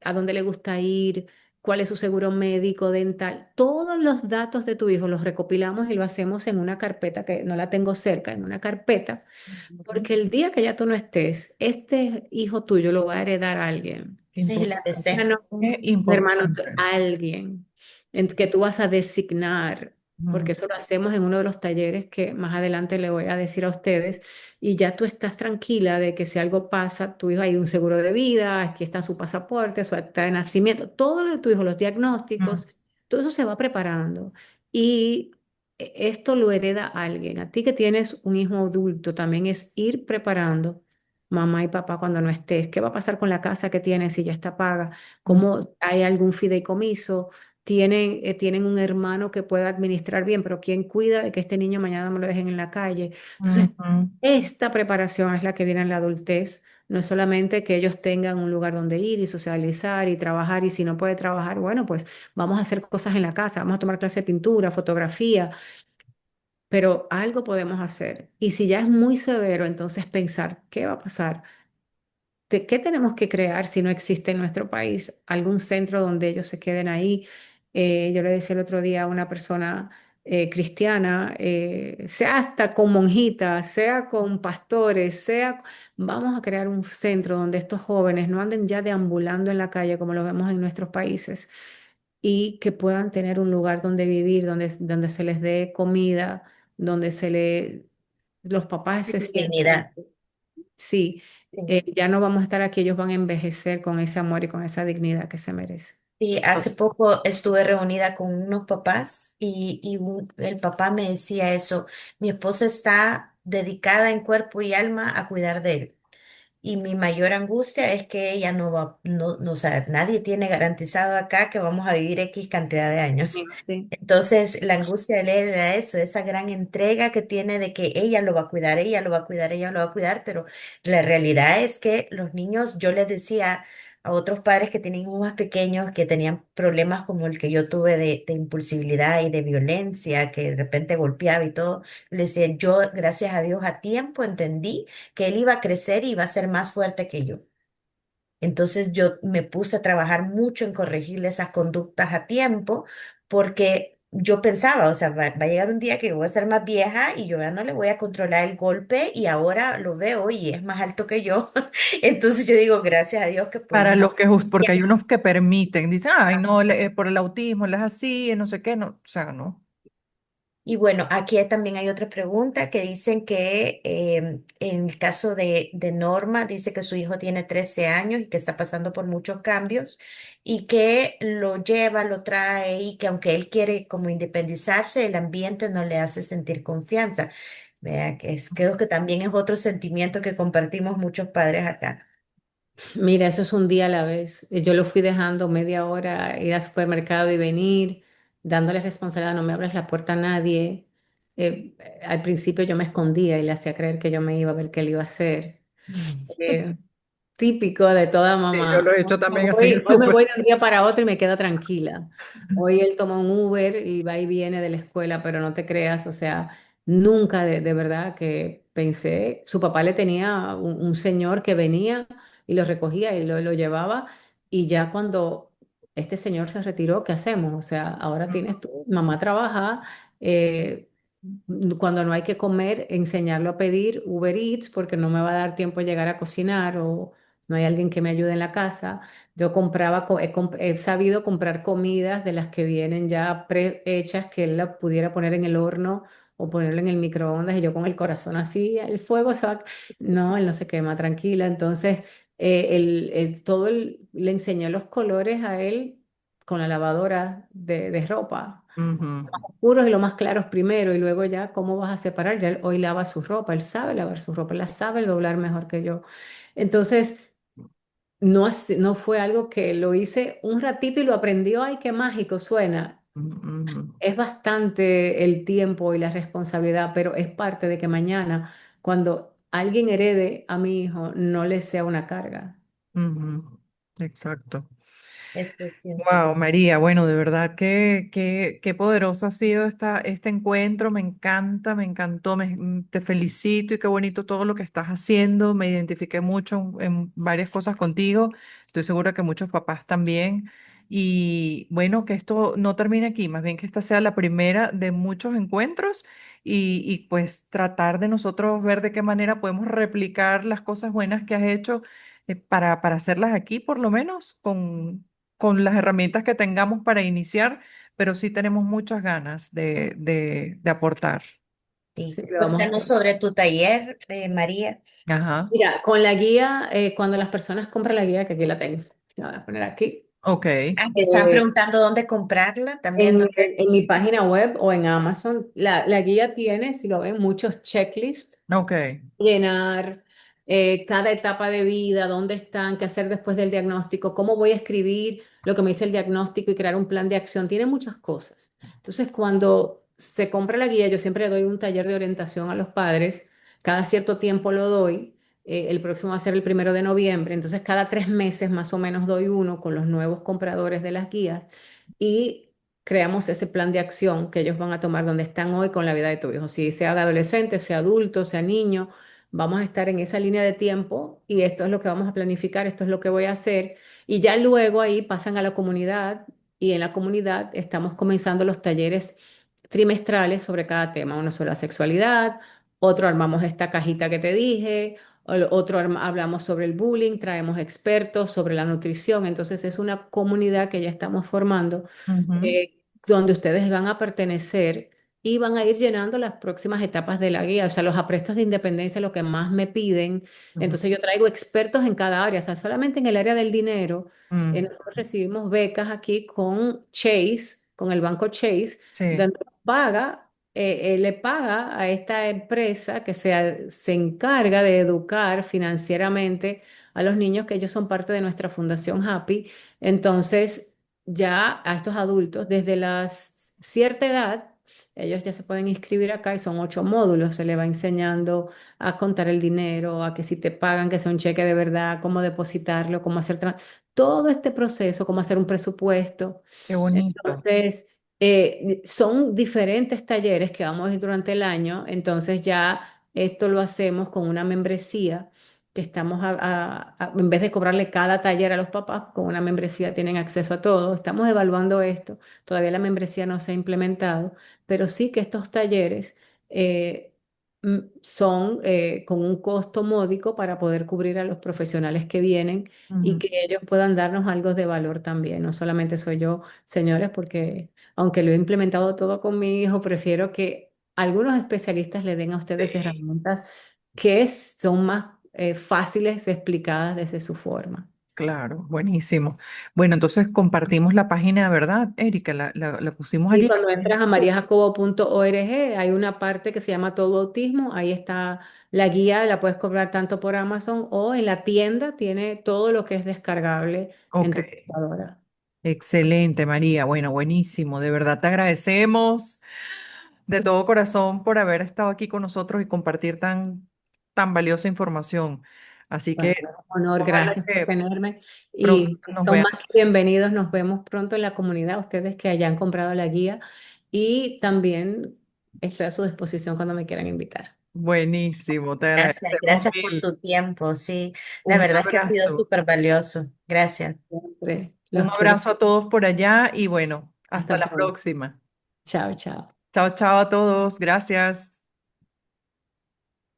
Speaker 3: a dónde le gusta ir, cuál es su seguro médico, dental. Todos los datos de tu hijo los recopilamos y lo hacemos en una carpeta que no la tengo cerca, en una carpeta,
Speaker 1: Ujú.
Speaker 3: porque el día que ya tú no estés, este hijo tuyo lo va a heredar a alguien.
Speaker 1: Qué
Speaker 2: Es el
Speaker 1: importante.
Speaker 2: ABC.
Speaker 3: Hermano,
Speaker 1: Qué
Speaker 3: hermano,
Speaker 1: importante.
Speaker 3: alguien en que tú vas a designar,
Speaker 1: Ujú,
Speaker 3: porque eso lo hacemos en uno de los talleres que más adelante le voy a decir a ustedes, y ya tú estás tranquila de que si algo pasa, tu hijo hay un seguro de vida, aquí está su pasaporte, su acta de nacimiento, todo lo de tu hijo, los
Speaker 1: ujú,
Speaker 3: diagnósticos, todo eso se va preparando. Y esto lo hereda alguien. A ti que tienes un hijo adulto, también es ir preparando mamá y papá cuando no estés. ¿Qué va a pasar con la casa que tienes si ya está paga?
Speaker 1: ujú,
Speaker 3: ¿Cómo hay algún fideicomiso? Tienen un hermano que pueda administrar bien, pero ¿quién cuida de que este niño mañana me lo dejen en la calle? Entonces,
Speaker 1: ujú.
Speaker 3: esta preparación es la que viene en la adultez. No es solamente que ellos tengan un lugar donde ir y socializar y trabajar, y si no puede trabajar, bueno, pues vamos a hacer cosas en la casa, vamos a tomar clase de pintura, fotografía, pero algo podemos hacer. Y si ya es muy severo, entonces pensar, ¿qué va a pasar? ¿Qué tenemos que crear si no existe en nuestro país algún centro donde ellos se queden ahí? Yo le decía el otro día a una persona cristiana, sea hasta con monjitas, sea con pastores, vamos a crear un centro donde estos jóvenes no anden ya deambulando en la calle como lo vemos en nuestros países, y que puedan tener un lugar donde vivir, donde se les dé comida, donde los papás se sientan.
Speaker 2: Dignidad.
Speaker 3: Sí,
Speaker 2: Sí.
Speaker 3: ya no vamos a estar aquí, ellos van a envejecer con ese amor y con esa dignidad que se merecen.
Speaker 2: Sí, hace poco estuve reunida con unos papás y el papá me decía eso, mi esposa está dedicada en cuerpo y alma a cuidar de él. Y mi mayor angustia es que ella no va, no, o sea, nadie tiene garantizado acá que vamos a vivir X cantidad de años.
Speaker 3: Sí.
Speaker 2: Entonces, la angustia de él era eso, esa gran entrega que tiene de que ella lo va a cuidar, ella lo va a cuidar, ella lo va a cuidar, pero la realidad es que los niños, yo les decía a otros padres que tenían hijos más pequeños, que tenían problemas como el que yo tuve de impulsividad y de violencia, que de repente golpeaba y todo, les decía, yo, gracias a Dios, a tiempo entendí que él iba a crecer y iba a ser más fuerte que yo. Entonces yo me puse a trabajar mucho en corregirle esas conductas a tiempo porque yo pensaba, o sea, va a llegar un día que yo voy a ser más vieja y yo ya no le voy a controlar el golpe y ahora lo veo y es más alto que yo. Entonces yo digo, gracias a Dios que
Speaker 1: Para
Speaker 2: pudimos
Speaker 1: los
Speaker 2: hacer
Speaker 1: que, porque hay
Speaker 2: tiempo.
Speaker 1: unos que permiten, dicen, ay, no, por el autismo, él es así, no sé qué, no, o sea, no.
Speaker 2: Y bueno, aquí también hay otra pregunta que dicen que en el caso de Norma, dice que su hijo tiene 13 años y que está pasando por muchos cambios y que lo lleva, lo trae y que aunque él quiere como independizarse, el ambiente no le hace sentir confianza. Vea que creo que también es otro sentimiento que compartimos muchos padres acá.
Speaker 3: Mira, eso es un día a la vez. Yo lo fui dejando media hora, ir al supermercado y venir, dándole responsabilidad, no me abres la puerta a nadie. Al principio yo me escondía y le hacía creer que yo me iba a ver qué él iba a hacer. Eh, Típico de toda
Speaker 1: Sí, yo lo
Speaker 3: mamá.
Speaker 1: he hecho también así en el
Speaker 3: Hoy me
Speaker 1: súper.
Speaker 3: voy de un día para otro y me quedo tranquila. Hoy él toma un Uber y va y viene de la escuela, pero no te creas, o sea, nunca de verdad que pensé, su papá le tenía un señor que venía y lo recogía y lo llevaba, y ya cuando este señor se retiró, ¿qué hacemos? O sea, ahora tienes tú, mamá trabaja, eh, cuando no hay que comer, enseñarlo a pedir Uber Eats porque no me va a dar tiempo de llegar a cocinar, o no hay alguien que me ayude en la casa. Yo compraba, he sabido comprar comidas de las que vienen ya prehechas que él la pudiera poner en el horno o ponerlo en el microondas, y yo con el corazón así, el fuego se va. No, él no se quema, tranquila. Entonces, le enseñó los colores a él con la lavadora de ropa.
Speaker 1: Ujú,
Speaker 3: Puros y los más claros primero y luego ya cómo vas a separar. Ya él hoy lava su ropa, él sabe lavar su ropa, él la sabe doblar mejor que yo. Entonces, no, no fue algo que lo hice un ratito y lo aprendió. Ay, qué mágico suena.
Speaker 1: ujú,
Speaker 3: Es bastante el tiempo y la responsabilidad, pero es parte de que mañana, cuando alguien herede a mi hijo, no le sea una carga.
Speaker 1: ujú. Exacto.
Speaker 2: Esto es cierto.
Speaker 1: Wow, María, bueno, de verdad qué poderoso ha sido este encuentro, me encanta, me encantó, te felicito y qué bonito todo lo que estás haciendo, me identifiqué mucho en varias cosas contigo, estoy segura que muchos papás también, y bueno, que esto no termine aquí, más bien que esta sea la primera de muchos encuentros y pues tratar de nosotros ver de qué manera podemos replicar las cosas buenas que has hecho para hacerlas aquí, por lo menos, con las herramientas que tengamos para iniciar, pero sí tenemos muchas ganas de aportar.
Speaker 2: Sí.
Speaker 3: Sí, lo vamos a
Speaker 2: Cuéntanos
Speaker 3: hacer.
Speaker 2: sobre tu taller, María.
Speaker 1: Ajá,
Speaker 3: Mira, con la guía, cuando las personas compran la guía, que aquí la tengo, la voy a poner aquí.
Speaker 1: ok,
Speaker 2: Ah, te estaban preguntando dónde comprarla, también dónde.
Speaker 3: En mi página web o en Amazon, la guía tiene, si lo ven, muchos checklists,
Speaker 1: ok,
Speaker 3: llenar cada etapa de vida, dónde están, qué hacer después del diagnóstico, cómo voy a escribir lo que me dice el diagnóstico y crear un plan de acción. Tiene muchas cosas. Entonces, cuando se compra la guía, yo siempre doy un taller de orientación a los padres. Cada cierto tiempo lo doy. El próximo va a ser el 1 de noviembre. Entonces, cada 3 meses más o menos doy uno con los nuevos compradores de las guías y creamos ese plan de acción que ellos van a tomar donde están hoy con la vida de tu hijo. Si sea adolescente, sea adulto, sea niño, vamos a estar en esa línea de tiempo y esto es lo que vamos a planificar, esto es lo que voy a hacer. Y ya luego ahí pasan a la comunidad y en la comunidad estamos comenzando los talleres trimestrales sobre cada tema. Uno sobre la sexualidad, otro armamos esta cajita que te dije, otro hablamos sobre el bullying, traemos expertos sobre la nutrición. Entonces es una comunidad que ya estamos formando
Speaker 1: ujú,
Speaker 3: donde ustedes van a pertenecer y van a ir llenando las próximas etapas de la guía. O sea, los aprestos de independencia, lo que más me piden.
Speaker 1: ujú,
Speaker 3: Entonces yo traigo expertos en cada área, o sea, solamente en el área del dinero.
Speaker 1: mm,
Speaker 3: Nosotros recibimos becas aquí con Chase, con el banco Chase,
Speaker 1: sí,
Speaker 3: donde le paga a esta empresa que se encarga de educar financieramente a los niños, que ellos son parte de nuestra Fundación Happy. Entonces, ya a estos adultos, desde la cierta edad, ellos ya se pueden inscribir acá y son 8 módulos. Se les va enseñando a contar el dinero, a que si te pagan, que sea un cheque de verdad, cómo depositarlo, cómo hacer todo este proceso, cómo hacer un presupuesto.
Speaker 1: qué bonito.
Speaker 3: Entonces, son diferentes talleres que vamos a ir durante el año. Entonces, ya esto lo hacemos con una membresía que estamos en vez de cobrarle cada taller a los papás, con una membresía tienen acceso a todo. Estamos evaluando esto. Todavía la membresía no se ha implementado, pero sí que estos talleres eh, son con un costo módico para poder cubrir a los profesionales que vienen y
Speaker 1: Ujú.
Speaker 3: que ellos puedan darnos algo de valor también. No solamente soy yo, señores, porque aunque lo he implementado todo con mi hijo, prefiero que algunos especialistas le den a ustedes
Speaker 1: Sí,
Speaker 3: herramientas que son más fáciles explicadas desde su forma.
Speaker 1: claro, buenísimo. Bueno, entonces compartimos la página, ¿verdad, Erika? La pusimos
Speaker 3: Y
Speaker 1: allí.
Speaker 3: cuando entras a mariajacobo.org, hay una parte que se llama Todo Autismo. Ahí está la guía, la puedes comprar tanto por Amazon o en la tienda tiene todo lo que es descargable en
Speaker 1: Ok,
Speaker 3: tu computadora.
Speaker 1: excelente, María. Bueno, buenísimo. De verdad te agradecemos de todo corazón por haber estado aquí con nosotros y compartir tan valiosa información. Así
Speaker 3: Bueno,
Speaker 1: que
Speaker 3: honor,
Speaker 1: ojalá
Speaker 3: gracias por
Speaker 1: que
Speaker 3: tenerme
Speaker 1: pronto
Speaker 3: y
Speaker 1: nos
Speaker 3: son más que
Speaker 1: veamos.
Speaker 3: bienvenidos. Nos vemos pronto en la comunidad, ustedes que hayan comprado la guía y también estoy a su disposición cuando me quieran invitar.
Speaker 1: Buenísimo, te
Speaker 2: Gracias,
Speaker 1: agradecemos
Speaker 2: gracias por
Speaker 1: mil.
Speaker 2: tu tiempo. Sí, la
Speaker 1: Un
Speaker 2: verdad es que ha sido
Speaker 1: abrazo.
Speaker 2: súper valioso. Gracias.
Speaker 3: Siempre
Speaker 1: Un
Speaker 3: los quiero.
Speaker 1: abrazo a todos por allá y bueno, hasta
Speaker 3: Hasta
Speaker 1: la
Speaker 3: pronto.
Speaker 1: próxima.
Speaker 3: Chao, chao.
Speaker 1: Chao, chao a todos. Gracias.